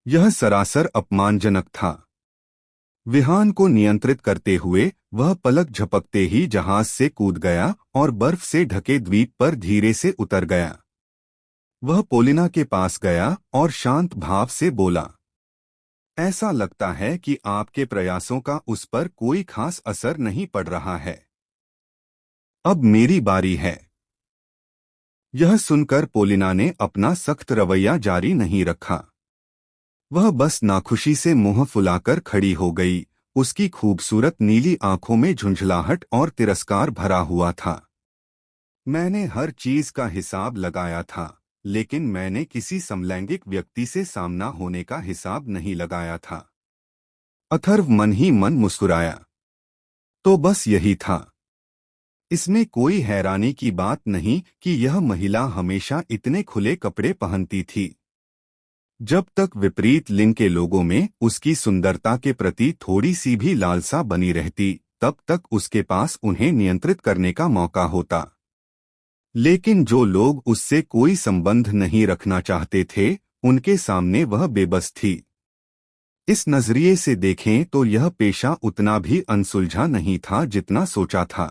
यह सरासर अपमानजनक था। विहान को नियंत्रित करते हुए वह पलक झपकते ही जहाज से कूद गया और बर्फ से ढके द्वीप पर धीरे से उतर गया। वह पोलिना के पास गया और शांत भाव से बोला, ऐसा लगता है कि आपके प्रयासों का उस पर कोई खास असर नहीं पड़ रहा है। अब मेरी बारी है। यह सुनकर पोलिना ने अपना सख्त रवैया जारी नहीं रखा। वह बस नाखुशी से मुंह फुलाकर खड़ी हो गई। उसकी खूबसूरत नीली आंखों में झुंझलाहट और तिरस्कार भरा हुआ था। मैंने हर चीज का हिसाब लगाया था, लेकिन मैंने किसी समलैंगिक व्यक्ति से सामना होने का हिसाब नहीं लगाया था। अथर्व मन ही मन मुस्कुराया। तो बस यही था। इसमें कोई हैरानी की बात नहीं कि यह महिला हमेशा इतने खुले कपड़े पहनती थी। जब तक विपरीत लिंग के लोगों में उसकी सुंदरता के प्रति थोड़ी सी भी लालसा बनी रहती, तब तक उसके पास उन्हें नियंत्रित करने का मौका होता। लेकिन जो लोग उससे कोई संबंध नहीं रखना चाहते थे, उनके सामने वह बेबस थी। इस नजरिए से देखें तो यह पेशा उतना भी अनसुलझा नहीं था जितना सोचा था।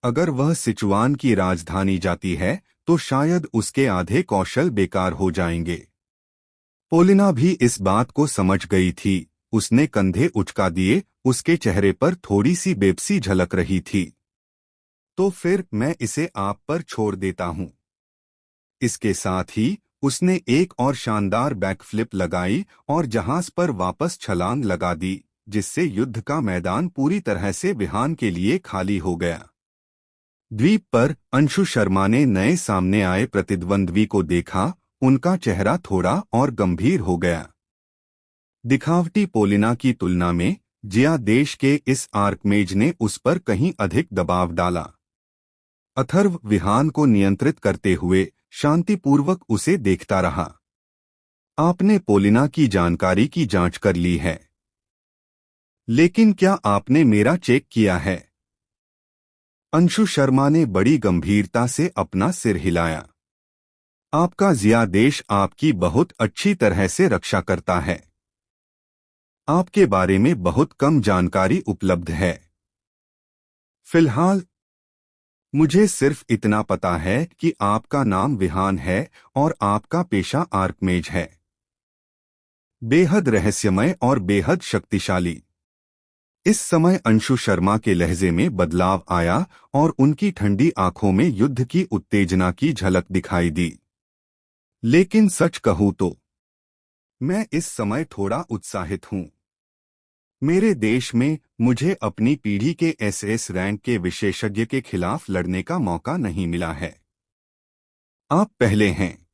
अगर वह सिचुआन की राजधानी जाती है तो शायद उसके आधे कौशल बेकार हो जाएंगे। पोलिना भी इस बात को समझ गई थी। उसने कंधे उचका दिए। उसके चेहरे पर थोड़ी सी बेबसी झलक रही थी। तो फिर मैं इसे आप पर छोड़ देता हूं। इसके साथ ही उसने एक और शानदार बैकफ्लिप लगाई और जहाज पर वापस छलांग लगा दी, जिससे युद्ध का मैदान पूरी तरह से विहान के लिए खाली हो गया। द्वीप पर अंशु शर्मा ने नए सामने आए प्रतिद्वंद्वी को देखा। उनका चेहरा थोड़ा और गंभीर हो गया। दिखावटी पोलिना की तुलना में जिया देश के इस आर्कमेज ने उस पर कहीं अधिक दबाव डाला। अथर्व विहान को नियंत्रित करते हुए शांतिपूर्वक उसे देखता रहा। आपने पोलिना की जानकारी की जांच कर ली है, लेकिन क्या आपने मेरा चेक किया है? अंशु शर्मा ने बड़ी गंभीरता से अपना सिर हिलाया। आपका जियादेश आपकी बहुत अच्छी तरह से रक्षा करता है। आपके बारे में बहुत कम जानकारी उपलब्ध है। फिलहाल मुझे सिर्फ इतना पता है कि आपका नाम विहान है और आपका पेशा आर्कमेज है। बेहद रहस्यमय और बेहद शक्तिशाली। इस समय अंशु शर्मा के लहजे में बदलाव आया और उनकी ठंडी आंखों में युद्ध की उत्तेजना की झलक दिखाई दी। लेकिन सच कहूं तो मैं इस समय थोड़ा उत्साहित हूं। मेरे देश में मुझे अपनी पीढ़ी के एसएस रैंक के विशेषज्ञ के खिलाफ लड़ने का मौका नहीं मिला है। आप पहले हैं।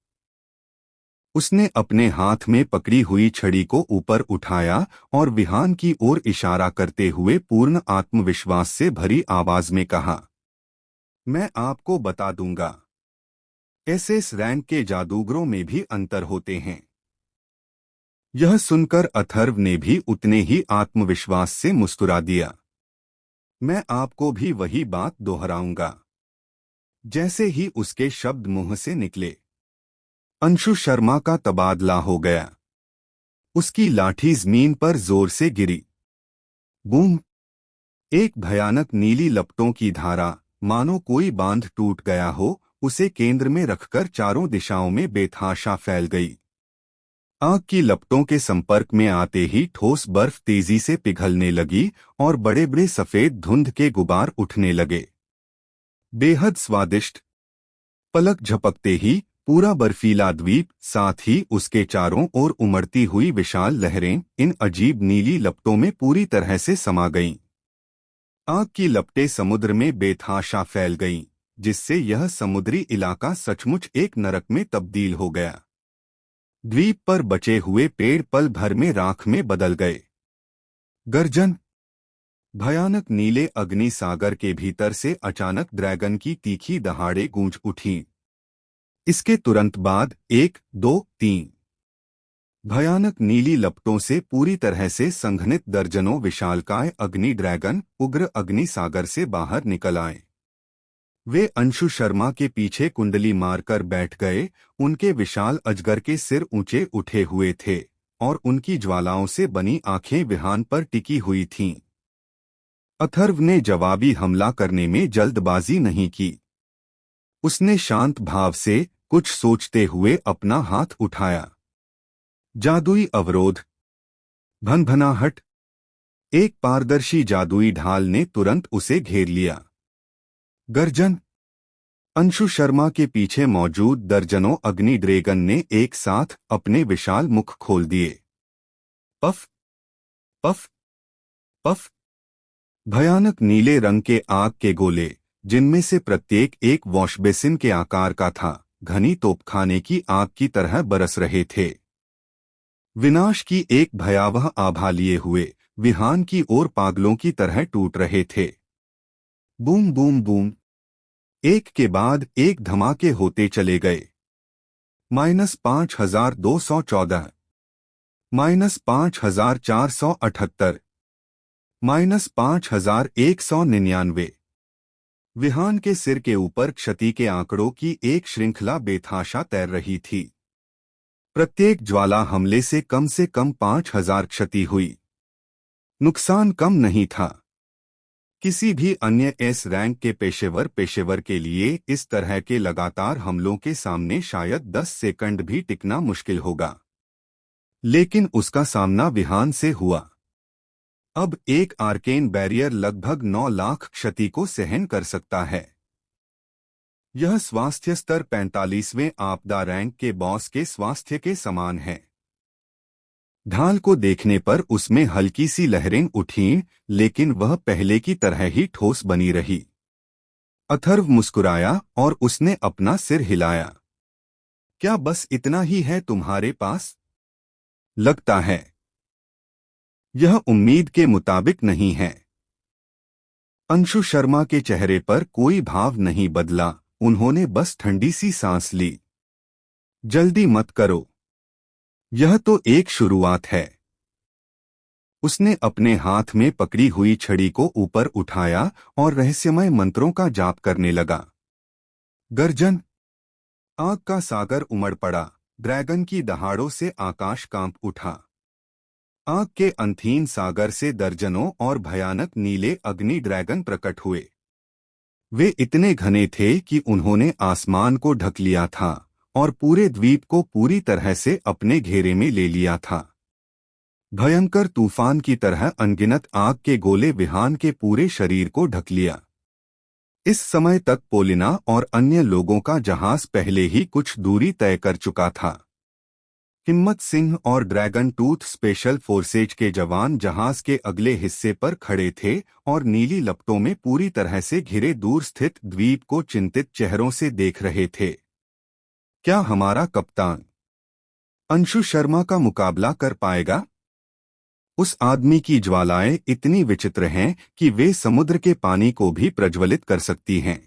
उसने अपने हाथ में पकड़ी हुई छड़ी को ऊपर उठाया और विहान की ओर इशारा करते हुए पूर्ण आत्मविश्वास से भरी आवाज में कहा, मैं आपको बता दूंगा, एसएस रैंक के जादूगरों में भी अंतर होते हैं। यह सुनकर अथर्व ने भी उतने ही आत्मविश्वास से मुस्कुरा दिया। मैं आपको भी वही बात दोहराऊंगा। जैसे ही उसके शब्द मुंह से निकले, अंशु शर्मा का तबादला हो गया। उसकी लाठी जमीन पर जोर से गिरी। बूम! एक भयानक नीली लपटों की धारा, मानो कोई बांध टूट गया हो, उसे केंद्र में रखकर चारों दिशाओं में बेतहाशा फैल गई। आग की लपटों के संपर्क में आते ही ठोस बर्फ तेजी से पिघलने लगी और बड़े बड़े सफेद धुंध के गुबार उठने लगे। बेहद स्वादिष्ट। पलक झपकते ही पूरा बर्फीला द्वीप, साथ ही उसके चारों ओर उमड़ती हुई विशाल लहरें इन अजीब नीली लपटों में पूरी तरह से समा गईं। आग की लपटें समुद्र में बेतहाशा फैल गईं, जिससे यह समुद्री इलाका सचमुच एक नरक में तब्दील हो गया। द्वीप पर बचे हुए पेड़ पल भर में राख में बदल गए। गर्जन! भयानक नीले अग्नि सागर के भीतर से अचानक ड्रैगन की तीखी दहाड़े गूंज उठीं। इसके तुरंत बाद 1, 2, 3 भयानक नीली लपटों से पूरी तरह से संघनित दर्जनों विशालकाय अग्नि ड्रैगन उग्र अग्नि सागर से बाहर निकल आए। वे अंशु शर्मा के पीछे कुंडली मारकर बैठ गए। उनके विशाल अजगर के सिर ऊंचे उठे हुए थे और उनकी ज्वालाओं से बनी आंखें विहान पर टिकी हुई थीं। अथर्व ने जवाबी हमला करने में जल्दबाजी नहीं की। उसने शांत भाव से कुछ सोचते हुए अपना हाथ उठाया। जादुई अवरोध। भनभनाहट। एक पारदर्शी जादुई ढाल ने तुरंत उसे घेर लिया। गर्जन! अंशु शर्मा के पीछे मौजूद दर्जनों अग्नि ड्रैगन ने एक साथ अपने विशाल मुख खोल दिए। Puff puff puff! भयानक नीले रंग के आग के गोले, जिनमें से प्रत्येक एक वॉश बेसिन के आकार का था, घनी तोपखाने की आग की तरह बरस रहे थे। विनाश की एक भयावह आभा लिए हुए विहान की ओर पागलों की तरह टूट रहे थे। Boom boom boom! एक के बाद एक धमाके होते चले गए। -5214, -5478, -5199। विहान के सिर के ऊपर क्षति के आंकड़ों की एक श्रृंखला बेतहाशा तैर रही थी। प्रत्येक ज्वाला हमले से कम 5000 क्षति हुई। नुकसान कम नहीं था। किसी भी अन्य एस रैंक के पेशेवर के लिए इस तरह के लगातार हमलों के सामने शायद 10 सेकंड भी टिकना मुश्किल होगा, लेकिन उसका सामना विहान से हुआ। अब एक आर्केन बैरियर लगभग 9 लाख क्षति को सहन कर सकता है। यह स्वास्थ्य स्तर 45वें आपदा रैंक के बॉस के स्वास्थ्य के समान है। ढाल को देखने पर उसमें हल्की सी लहरें उठीं, लेकिन वह पहले की तरह ही ठोस बनी रही। अथर्व मुस्कुराया और उसने अपना सिर हिलाया। क्या बस इतना ही है तुम्हारे पास? लगता है यह उम्मीद के मुताबिक नहीं है। अंशु शर्मा के चेहरे पर कोई भाव नहीं बदला। उन्होंने बस ठंडी सी सांस ली। जल्दी मत करो, यह तो एक शुरुआत है। उसने अपने हाथ में पकड़ी हुई छड़ी को ऊपर उठाया और रहस्यमय मंत्रों का जाप करने लगा। गर्जन, आग का सागर उमड़ पड़ा। ड्रैगन की दहाड़ों से आकाश कांप उठा। आग के अंधीन सागर से दर्जनों और भयानक नीले अग्नि ड्रैगन प्रकट हुए। वे इतने घने थे कि उन्होंने आसमान को ढक लिया था और पूरे द्वीप को पूरी तरह से अपने घेरे में ले लिया था। भयंकर तूफान की तरह अनगिनत आग के गोले विहान के पूरे शरीर को ढक लिया। इस समय तक पोलिना और अन्य लोगों का जहाज पहले ही कुछ दूरी तय कर चुका था। हिम्मत सिंह और ड्रैगन टूथ स्पेशल फोर्सेज के जवान जहाज के अगले हिस्से पर खड़े थे और नीली लपटों में पूरी तरह से घिरे दूर स्थित द्वीप को चिंतित चेहरों से देख रहे थे। क्या हमारा कप्तान अंशु शर्मा का मुकाबला कर पाएगा? उस आदमी की ज्वालाएं इतनी विचित्र हैं कि वे समुद्र के पानी को भी प्रज्वलित कर सकती हैं।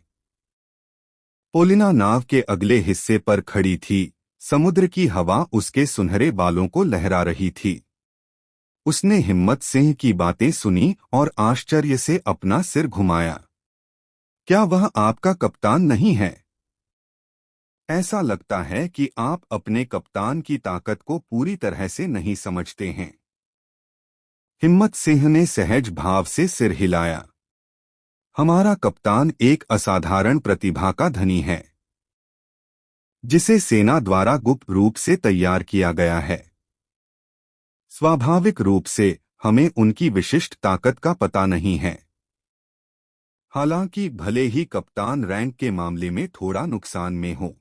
पोलिना नाव के अगले हिस्से पर खड़ी थी। समुद्र की हवा उसके सुनहरे बालों को लहरा रही थी। उसने हिम्मत सिंह की बातें सुनी और आश्चर्य से अपना सिर घुमाया। क्या वह आपका कप्तान नहीं है? ऐसा लगता है कि आप अपने कप्तान की ताकत को पूरी तरह से नहीं समझते हैं। हिम्मत सिंह ने सहज भाव से सिर हिलाया। हमारा कप्तान एक असाधारण प्रतिभा का धनी है, जिसे सेना द्वारा गुप्त रूप से तैयार किया गया है। स्वाभाविक रूप से हमें उनकी विशिष्ट ताकत का पता नहीं है। हालांकि भले ही कप्तान रैंक के मामले में थोड़ा नुकसान में हो,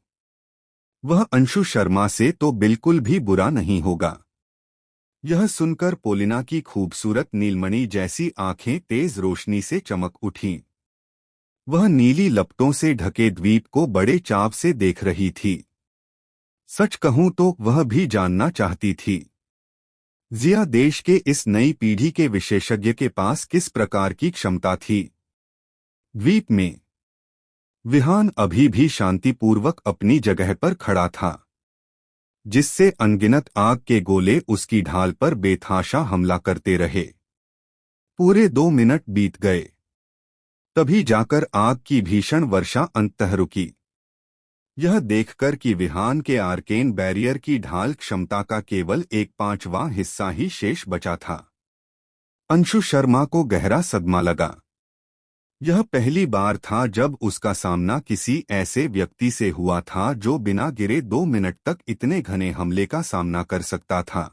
वह अंशु शर्मा से तो बिल्कुल भी बुरा नहीं होगा। यह सुनकर पोलिना की खूबसूरत नीलमणि जैसी आंखें तेज रोशनी से चमक उठीं। वह नीली लपटों से ढके द्वीप को बड़े चाव से देख रही थी। सच कहूं तो वह भी जानना चाहती थी, जिया देश के इस नई पीढ़ी के विशेषज्ञ के पास किस प्रकार की क्षमता थी। द्वीप में विहान अभी भी शांतिपूर्वक अपनी जगह पर खड़ा था, जिससे अनगिनत आग के गोले उसकी ढाल पर बेतहाशा हमला करते रहे। पूरे 2 मिनट बीत गए, तभी जाकर आग की भीषण वर्षा अंततः रुकी। यह देखकर कि विहान के आर्केन बैरियर की ढाल क्षमता का केवल 1/5वां हिस्सा ही शेष बचा था, अंशु शर्मा को गहरा सदमा लगा। यह पहली बार था जब उसका सामना किसी ऐसे व्यक्ति से हुआ था जो बिना गिरे 2 मिनट तक इतने घने हमले का सामना कर सकता था।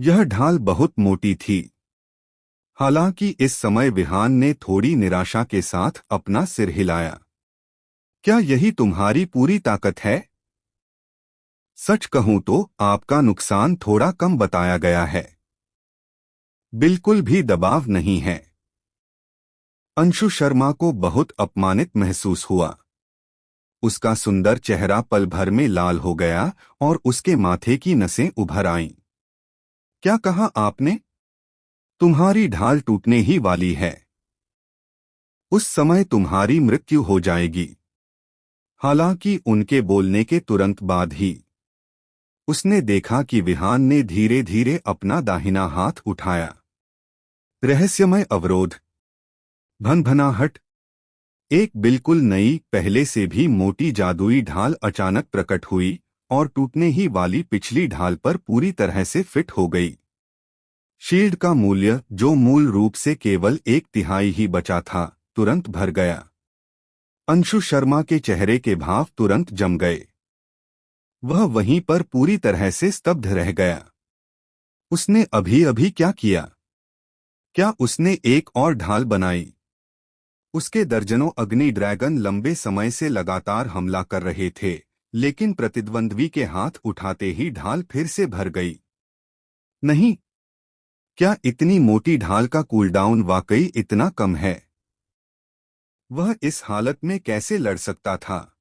यह ढाल बहुत मोटी थी। हालांकि इस समय विहान ने थोड़ी निराशा के साथ अपना सिर हिलाया। क्या यही तुम्हारी पूरी ताकत है? सच कहूं तो आपका नुकसान थोड़ा कम बताया गया है। बिल्कुल भी दबाव नहीं है। अंशु शर्मा को बहुत अपमानित महसूस हुआ। उसका सुंदर चेहरा पल भर में लाल हो गया और उसके माथे की नसें उभर आईं। क्या कहा आपने? तुम्हारी ढाल टूटने ही वाली है। उस समय तुम्हारी मृत्यु हो जाएगी। हालांकि उनके बोलने के तुरंत बाद ही उसने देखा कि विहान ने धीरे धीरे अपना दाहिना हाथ उठाया। रहस्यमय अवरोध, भनभनाहट। एक बिल्कुल नई, पहले से भी मोटी जादुई ढाल अचानक प्रकट हुई और टूटने ही वाली पिछली ढाल पर पूरी तरह से फिट हो गई। शील्ड का मूल्य, जो मूल रूप से केवल 1/3 ही बचा था, तुरंत भर गया। अंशु शर्मा के चेहरे के भाव तुरंत जम गए। वह वहीं पर पूरी तरह से स्तब्ध रह गया। उसने अभी अभी क्या किया? क्या उसने एक और ढाल बनाई? उसके दर्जनों अग्नि ड्रैगन लंबे समय से लगातार हमला कर रहे थे, लेकिन प्रतिद्वंद्वी के हाथ उठाते ही ढाल फिर से भर गई। नहीं, क्या इतनी मोटी ढाल का कूलडाउन वाकई इतना कम है? वह इस हालत में कैसे लड़ सकता था?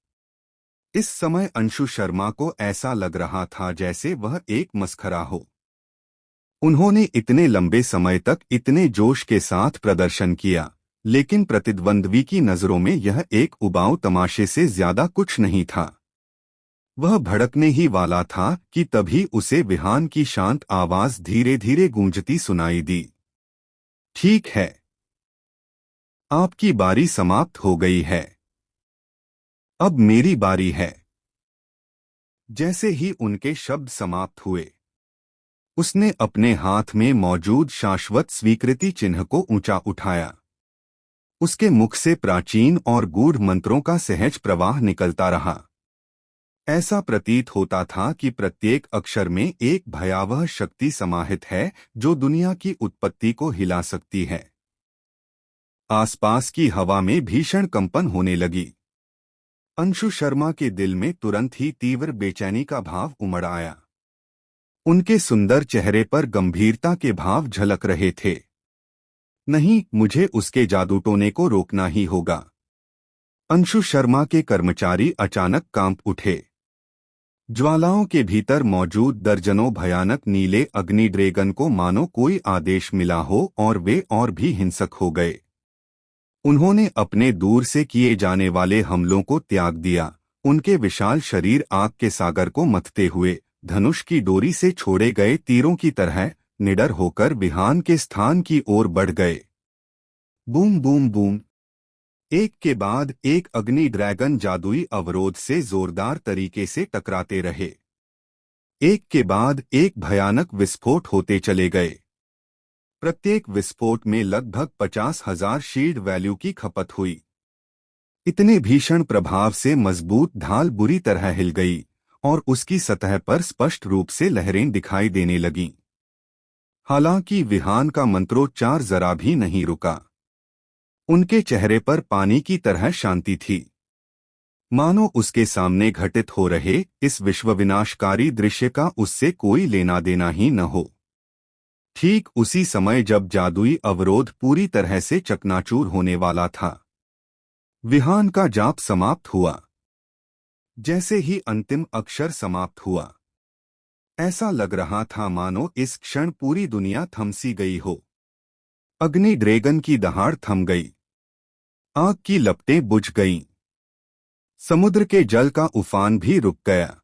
इस समय अंशु शर्मा को ऐसा लग रहा था जैसे वह एक मस्खरा हो। उन्होंने इतने लंबे समय तक इतने जोश के साथ प्रदर्शन किया, लेकिन प्रतिद्वंद्वी की नजरों में यह एक उबाऊ तमाशे से ज्यादा कुछ नहीं था। वह भड़कने ही वाला था कि तभी उसे विहान की शांत आवाज धीरे धीरे गूंजती सुनाई दी। ठीक है, आपकी बारी समाप्त हो गई है। अब मेरी बारी है। जैसे ही उनके शब्द समाप्त हुए, उसने अपने हाथ में मौजूद शाश्वत स्वीकृति चिन्ह को ऊंचा उठाया। उसके मुख से प्राचीन और गूढ़ मंत्रों का सहज प्रवाह निकलता रहा। ऐसा प्रतीत होता था कि प्रत्येक अक्षर में एक भयावह शक्ति समाहित है जो दुनिया की उत्पत्ति को हिला सकती है। आसपास की हवा में भीषण कंपन होने लगी। अंशु शर्मा के दिल में तुरंत ही तीव्र बेचैनी का भाव उमड़ आया। उनके सुंदर चेहरे पर गंभीरता के भाव झलक रहे थे। नहीं, मुझे उसके जादू टोने को रोकना ही होगा। अंशु शर्मा के कर्मचारी अचानक कांप उठे। ज्वालाओं के भीतर मौजूद दर्जनों भयानक नीले अग्नि ड्रैगन को मानो कोई आदेश मिला हो और वे और भी हिंसक हो गए। उन्होंने अपने दूर से किए जाने वाले हमलों को त्याग दिया। उनके विशाल शरीर आग के सागर को मथते हुए धनुष की डोरी से छोड़े गए तीरों की तरह निडर होकर विहान के स्थान की ओर बढ़ गए। बूम बूम बूम, एक के बाद एक अग्नि ड्रैगन जादुई अवरोध से जोरदार तरीके से टकराते रहे। एक के बाद एक भयानक विस्फोट होते चले गए। प्रत्येक विस्फोट में लगभग 50,000 शील्ड वैल्यू की खपत हुई। इतने भीषण प्रभाव से मजबूत ढाल बुरी तरह हिल गई और उसकी सतह पर स्पष्ट रूप से लहरें दिखाई देने लगीं। हालांकि विहान का मंत्रोच्चार जरा भी नहीं रुका। उनके चेहरे पर पानी की तरह शांति थी, मानो उसके सामने घटित हो रहे इस विश्वविनाशकारी दृश्य का उससे कोई लेना देना ही न हो। ठीक उसी समय जब जादुई अवरोध पूरी तरह से चकनाचूर होने वाला था, विहान का जाप समाप्त हुआ। जैसे ही अंतिम अक्षर समाप्त हुआ, ऐसा लग रहा था मानो इस क्षण पूरी दुनिया थम सी गई हो। अग्नि ड्रैगन की दहाड़ थम गई। आग की लपटें बुझ गईं। समुद्र के जल का उफान भी रुक गया।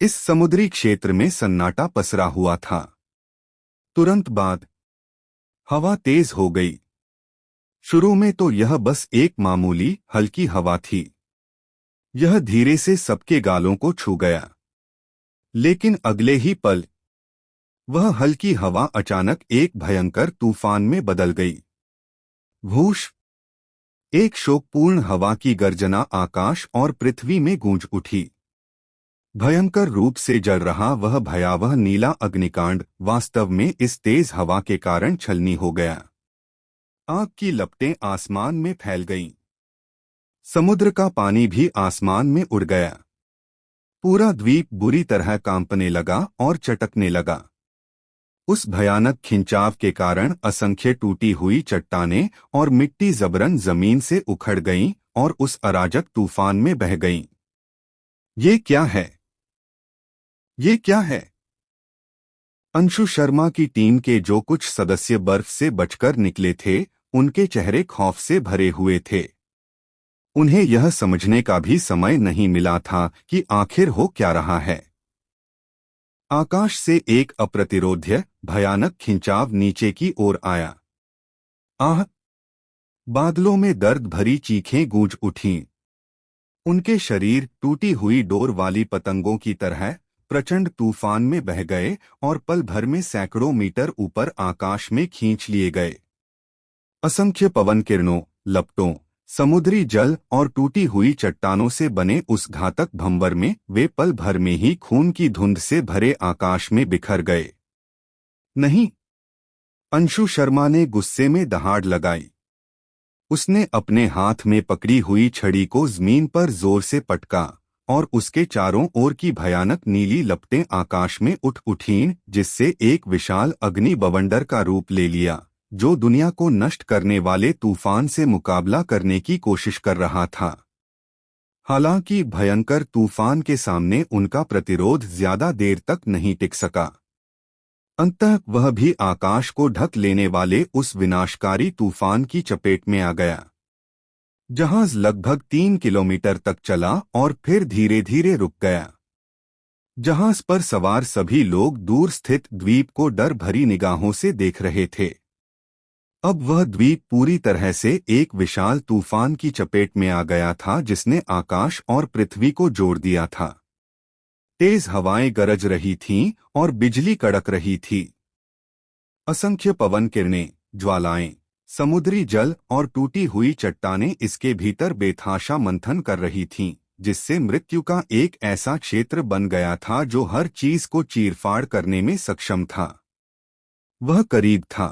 इस समुद्री क्षेत्र में सन्नाटा पसरा हुआ था। तुरंत बाद हवा तेज हो गई। शुरू में तो यह बस एक मामूली हल्की हवा थी। यह धीरे से सबके गालों को छू गया। लेकिन अगले ही पल वह हल्की हवा अचानक एक भयंकर तूफान में बदल गई। भूश! एक शोकपूर्ण हवा की गर्जना आकाश और पृथ्वी में गूंज उठी। भयंकर रूप से जल रहा वह भयावह नीला अग्निकांड वास्तव में इस तेज हवा के कारण छलनी हो गया। आग की लपटें आसमान में फैल गईं। समुद्र का पानी भी आसमान में उड़ गया। पूरा द्वीप बुरी तरह कांपने लगा और चटकने लगा। उस भयानक खिंचाव के कारण असंख्य टूटी हुई चट्टानें और मिट्टी जबरन जमीन से उखड़ गईं और उस अराजक तूफान में बह गईं। ये क्या है? ये क्या है? अंशु शर्मा की टीम के जो कुछ सदस्य बर्फ से बचकर निकले थे, उनके चेहरे खौफ से भरे हुए थे। उन्हें यह समझने का भी समय नहीं मिला था कि आखिर हो क्या रहा है। आकाश से एक अप्रतिरोध्य भयानक खिंचाव नीचे की ओर आया। आह! बादलों में दर्द भरी चीखें गूंज उठीं। उनके शरीर टूटी हुई डोर वाली पतंगों की तरह प्रचंड तूफान में बह गए और पल भर में सैकड़ों मीटर ऊपर आकाश में खींच लिए गए। असंख्य पवन किरणों, लपटों, समुद्री जल और टूटी हुई चट्टानों से बने उस घातक भंवर में वे पल भर में ही खून की धुंध से भरे आकाश में बिखर गए। नहीं! अंशु शर्मा ने गुस्से में दहाड़ लगाई। उसने अपने हाथ में पकड़ी हुई छड़ी को जमीन पर जोर से पटका और उसके चारों ओर की भयानक नीली लपटें आकाश में उठ उठीं, जिससे एक विशाल अग्नि बवंडर का रूप ले लिया, जो दुनिया को नष्ट करने वाले तूफान से मुकाबला करने की कोशिश कर रहा था। हालांकि भयंकर तूफान के सामने उनका प्रतिरोध ज्यादा देर तक नहीं टिक सका। अंततः वह भी आकाश को ढक लेने वाले उस विनाशकारी तूफान की चपेट में आ गया। जहाज लगभग 3 किलोमीटर तक चला और फिर धीरे धीरे रुक गया। जहाज पर सवार सभी लोग दूर स्थित द्वीप को डर भरी निगाहों से देख रहे थे। अब वह द्वीप पूरी तरह से एक विशाल तूफान की चपेट में आ गया था, जिसने आकाश और पृथ्वी को जोड़ दिया था। तेज हवाएं गरज रही थीं और बिजली कड़क रही थी। असंख्य पवन किरणें, ज्वालाएं, समुद्री जल और टूटी हुई चट्टानें इसके भीतर बेतहाशा मंथन कर रही थीं, जिससे मृत्यु का एक ऐसा क्षेत्र बन गया था जो हर चीज को चीरफाड़ करने में सक्षम था। वह करीब था।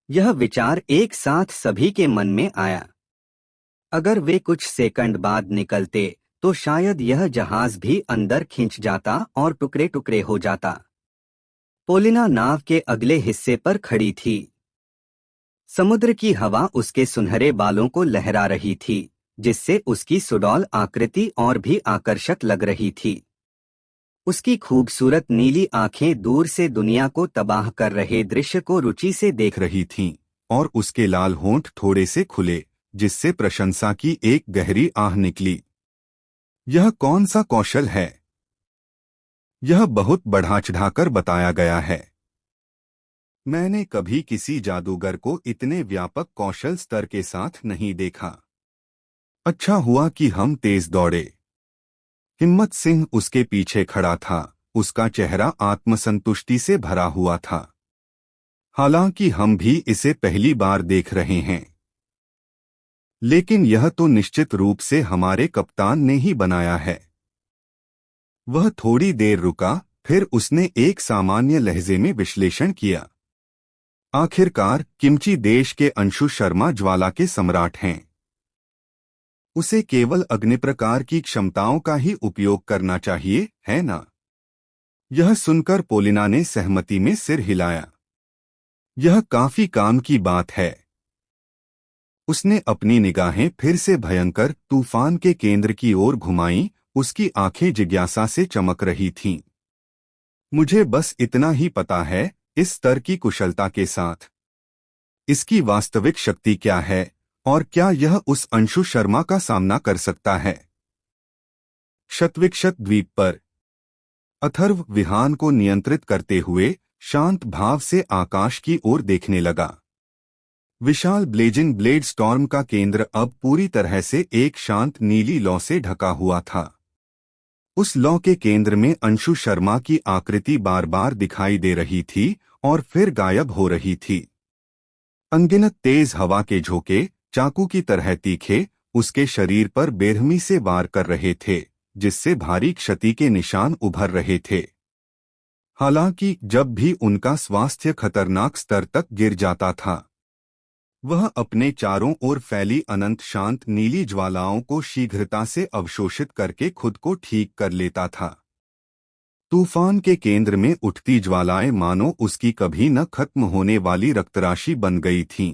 यह विचार एक साथ सभी के मन में आया। अगर वे कुछ सेकंड बाद निकलते तो शायद यह जहाज भी अंदर खिंच जाता और टुकड़े टुकड़े हो जाता। पोलिना नाव के अगले हिस्से पर खड़ी थी। समुद्र की हवा उसके सुनहरे बालों को लहरा रही थी, जिससे उसकी सुडौल आकृति और भी आकर्षक लग रही थी। उसकी खूबसूरत नीली आंखें दूर से दुनिया को तबाह कर रहे दृश्य को रुचि से देख रही थीं और उसके लाल होंठ थोड़े से खुले, जिससे प्रशंसा की एक गहरी आह निकली। यह कौन सा कौशल है? यह बहुत बढ़ा चढ़ाकर बताया गया है। मैंने कभी किसी जादूगर को इतने व्यापक कौशल स्तर के साथ नहीं देखा। अच्छा हुआ कि हम तेज दौड़े। हिम्मत सिंह उसके पीछे खड़ा था। उसका चेहरा आत्मसंतुष्टि से भरा हुआ था। हालांकि हम भी इसे पहली बार देख रहे हैं, लेकिन यह तो निश्चित रूप से हमारे कप्तान ने ही बनाया है। वह थोड़ी देर रुका, फिर उसने एक सामान्य लहजे में विश्लेषण किया। आखिरकार किमची देश के अंशु शर्मा ज्वाला के सम्राट हैं। उसे केवल अग्निप्रकार की क्षमताओं का ही उपयोग करना चाहिए, है ना? यह सुनकर पोलिना ने सहमति में सिर हिलाया। यह काफी काम की बात है। उसने अपनी निगाहें फिर से भयंकर तूफान के केंद्र की ओर घुमाईं। उसकी आंखें जिज्ञासा से चमक रही थीं। मुझे बस इतना ही पता है, इस स्तर की कुशलता के साथ इसकी वास्तविक शक्ति क्या है और क्या यह उस अंशु शर्मा का सामना कर सकता है। शतविक्षत द्वीप पर अथर्व विहान को नियंत्रित करते हुए शांत भाव से आकाश की ओर देखने लगा। विशाल ब्लेजिंग ब्लेड स्टॉर्म का केंद्र अब पूरी तरह से एक शांत नीली लौ से ढका हुआ था। उस लौ के केंद्र में अंशु शर्मा की आकृति बार बार दिखाई दे रही थी और फिर गायब हो रही थी। अनगिनत तेज हवा के झोंके चाकू की तरह तीखे उसके शरीर पर बेरहमी से वार कर रहे थे, जिससे भारी क्षति के निशान उभर रहे थे। हालांकि जब भी उनका स्वास्थ्य खतरनाक स्तर तक गिर जाता था, वह अपने चारों ओर फैली अनंत शांत नीली ज्वालाओं को शीघ्रता से अवशोषित करके खुद को ठीक कर लेता था। तूफान के केंद्र में उठती ज्वालाएं मानो उसकी कभी न खत्म होने वाली रक्तराशि बन गई थीं।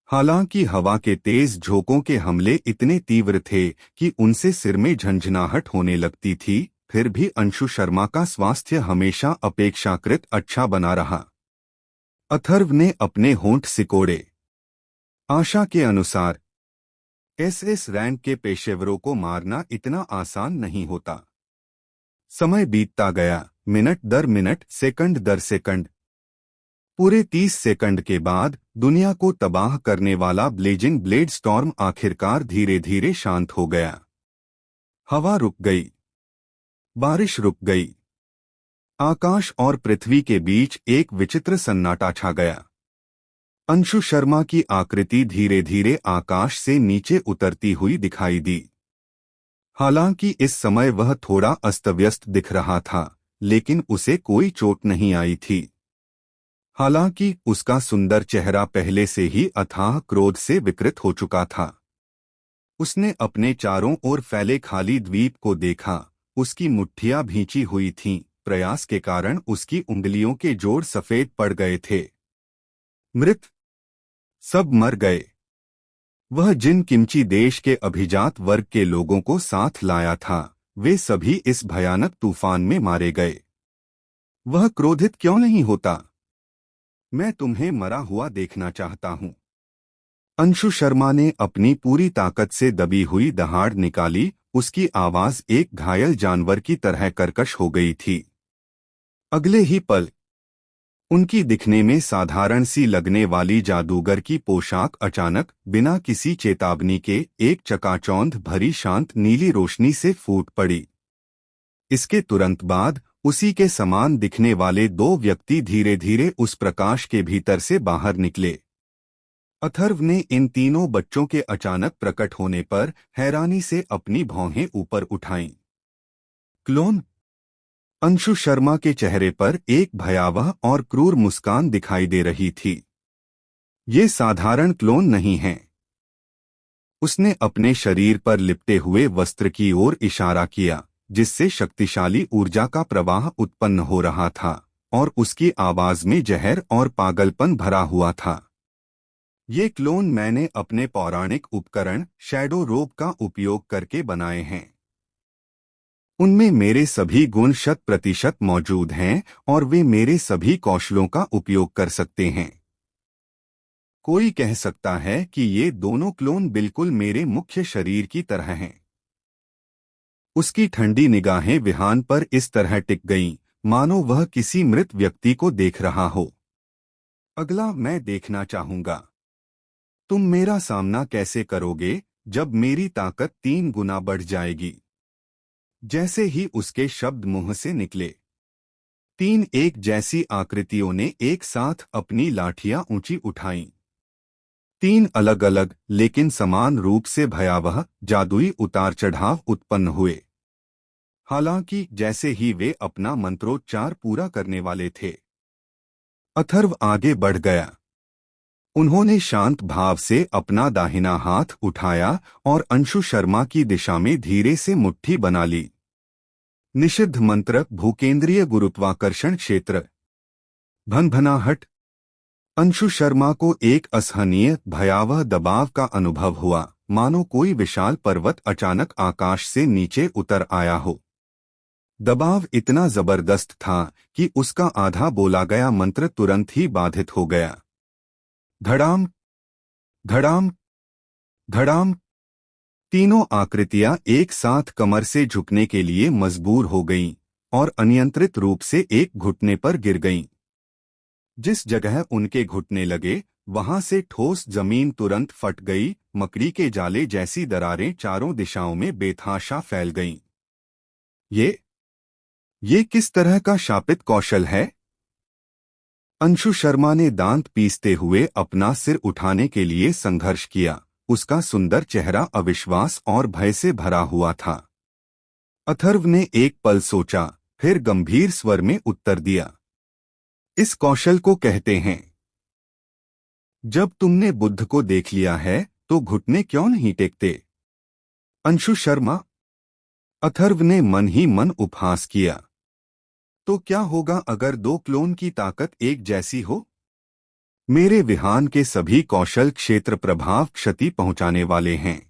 हालांकि हवा के तेज झोंकों के हमले इतने तीव्र थे कि उनसे सिर में झंझनाहट होने लगती थी, फिर भी अंशु शर्मा का स्वास्थ्य हमेशा अपेक्षाकृत अच्छा बना रहा। अथर्व ने अपने होंठ सिकोड़े। आशा के अनुसार एसएस रैंक के पेशेवरों को मारना इतना आसान नहीं होता। समय बीतता गया, मिनट दर मिनट, सेकंड दर सेकंड। पूरे 30 सेकंड के बाद दुनिया को तबाह करने वाला ब्लेजिंग ब्लेड स्टॉर्म आखिरकार धीरे धीरे शांत हो गया। हवा रुक गई, बारिश रुक गई। आकाश और पृथ्वी के बीच एक विचित्र सन्नाटा छा गया। अंशु शर्मा की आकृति धीरे धीरे आकाश से नीचे उतरती हुई दिखाई दी। हालांकि इस समय वह थोड़ा अस्तव्यस्त दिख रहा था, लेकिन उसे कोई चोट नहीं आई थी। हालांकि उसका सुंदर चेहरा पहले से ही अथाह क्रोध से विकृत हो चुका था। उसने अपने चारों ओर फैले खाली द्वीप को देखा। उसकी मुट्ठियां भींची हुई थीं। प्रयास के कारण उसकी उंगलियों के जोड़ सफेद पड़ गए थे। मृत सब मर गए। वह जिन किमची देश के अभिजात वर्ग के लोगों को साथ लाया था, वे सभी इस भयानक तूफान में मारे गए। वह क्रोधित क्यों नहीं होता? मैं तुम्हें मरा हुआ देखना चाहता हूं। अंशु शर्मा ने अपनी पूरी ताकत से दबी हुई दहाड़ निकाली। उसकी आवाज एक घायल जानवर की तरह कर्कश हो गई थी। अगले ही पल उनकी दिखने में साधारण सी लगने वाली जादूगर की पोशाक अचानक बिना किसी चेतावनी के एक चकाचौंध भरी शांत नीली रोशनी से फूट पड़ी। इसके तुरंत बाद उसी के समान दिखने वाले दो व्यक्ति धीरे धीरे उस प्रकाश के भीतर से बाहर निकले। अथर्व ने इन तीनों बच्चों के अचानक प्रकट होने पर हैरानी से अपनी भौहें ऊपर उठाईं। क्लोन? अंशु शर्मा के चेहरे पर एक भयावह और क्रूर मुस्कान दिखाई दे रही थी। ये साधारण क्लोन नहीं हैं। उसने अपने शरीर पर लिपटे हुए वस्त्र की ओर इशारा किया, जिससे शक्तिशाली ऊर्जा का प्रवाह उत्पन्न हो रहा था और उसकी आवाज में जहर और पागलपन भरा हुआ था। ये क्लोन मैंने अपने पौराणिक उपकरण शैडो रोब का उपयोग करके बनाए हैं। उनमें मेरे सभी गुण 100% मौजूद हैं और वे मेरे सभी कौशलों का उपयोग कर सकते हैं। कोई कह सकता है कि ये दोनों क्लोन बिल्कुल मेरे मुख्य शरीर की तरह हैं। उसकी ठंडी निगाहें विहान पर इस तरह टिक गईं, मानो वह किसी मृत व्यक्ति को देख रहा हो। अगला मैं देखना चाहूंगा तुम मेरा सामना कैसे करोगे जब मेरी ताकत 3 गुना बढ़ जाएगी। जैसे ही उसके शब्द मुंह से निकले, 3 एक जैसी आकृतियों ने एक साथ अपनी लाठियां ऊंची उठाईं। 3 अलग अलग लेकिन समान रूप से भयावह जादुई उतार चढ़ाव उत्पन्न हुए। हालांकि जैसे ही वे अपना मंत्रोच्चार पूरा करने वाले थे, अथर्व आगे बढ़ गया। उन्होंने शांत भाव से अपना दाहिना हाथ उठाया और अंशु शर्मा की दिशा में धीरे से मुट्ठी बना ली। निषिद्ध मंत्र भूकेंद्रीय गुरुत्वाकर्षण क्षेत्र। भनभनाहट। अंशु शर्मा को एक असहनीय भयावह दबाव का अनुभव हुआ, मानो कोई विशाल पर्वत अचानक आकाश से नीचे उतर आया हो। दबाव इतना जबरदस्त था कि उसका आधा बोला गया मंत्र तुरंत ही बाधित हो गया। धड़ाम धड़ाम धड़ाम। तीनों आकृतियां एक साथ कमर से झुकने के लिए मजबूर हो गईं और अनियंत्रित रूप से एक घुटने पर गिर गईं। जिस जगह उनके घुटने लगे वहां से ठोस जमीन तुरंत फट गई। मकड़ी के जाले जैसी दरारें चारों दिशाओं में बेतहाशा फैल गईं। ये किस तरह का शापित कौशल है? अंशु शर्मा ने दांत पीसते हुए अपना सिर उठाने के लिए संघर्ष किया। उसका सुंदर चेहरा अविश्वास और भय से भरा हुआ था। अथर्व ने एक पल सोचा, फिर गंभीर स्वर में उत्तर दिया, इस कौशल को कहते हैं। जब तुमने बुद्ध को देख लिया है तो घुटने क्यों नहीं टेकते? अंशु शर्मा? अथर्व ने मन ही मन उपहास किया। तो क्या होगा अगर 2 क्लोन की ताकत एक जैसी हो? मेरे विहान के सभी कौशल क्षेत्र प्रभाव क्षति पहुंचाने वाले हैं।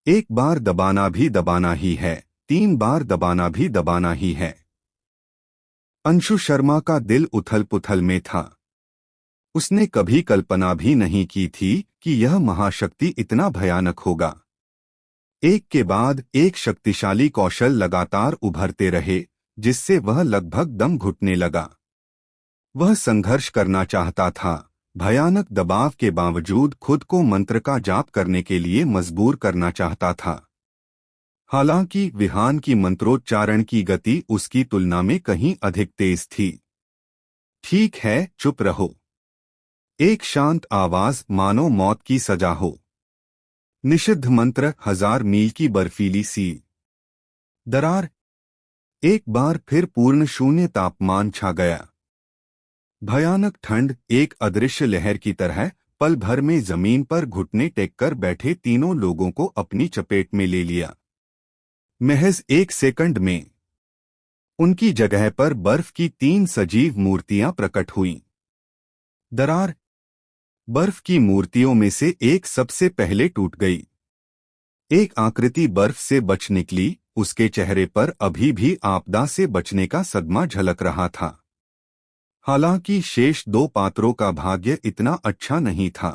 एक बार दबाना भी दबाना ही है, 3 बार दबाना भी दबाना ही है। अंशु शर्मा का दिल उथल पुथल में था। उसने कभी कल्पना भी नहीं की थी कि यह महाशक्ति इतना भयानक होगा। एक के बाद एक शक्तिशाली कौशल लगातार उभरते रहे, जिससे वह लगभग दम घुटने लगा। वह संघर्ष करना चाहता था, भयानक दबाव के बावजूद खुद को मंत्र का जाप करने के लिए मजबूर करना चाहता था। हालांकि विहान की मंत्रोच्चारण की गति उसकी तुलना में कहीं अधिक तेज थी। ठीक है, चुप रहो। एक शांत आवाज मानो मौत की सजा हो। निषिद्ध मंत्र 1000 मील की बर्फीली सी दरार। एक बार फिर पूर्ण शून्य तापमान छा गया। भयानक ठंड एक अदृश्य लहर की तरह पल भर में जमीन पर घुटने टेककर बैठे तीनों लोगों को अपनी चपेट में ले लिया। महज 1 सेकंड में उनकी जगह पर बर्फ की 3 सजीव मूर्तियां प्रकट हुईं। दरार। बर्फ की मूर्तियों में से एक सबसे पहले टूट गई। एक आकृति बर्फ से बच निकली। उसके चेहरे पर अभी भी आपदा से बचने का सदमा झलक रहा था। हालांकि शेष 2 पात्रों का भाग्य इतना अच्छा नहीं था।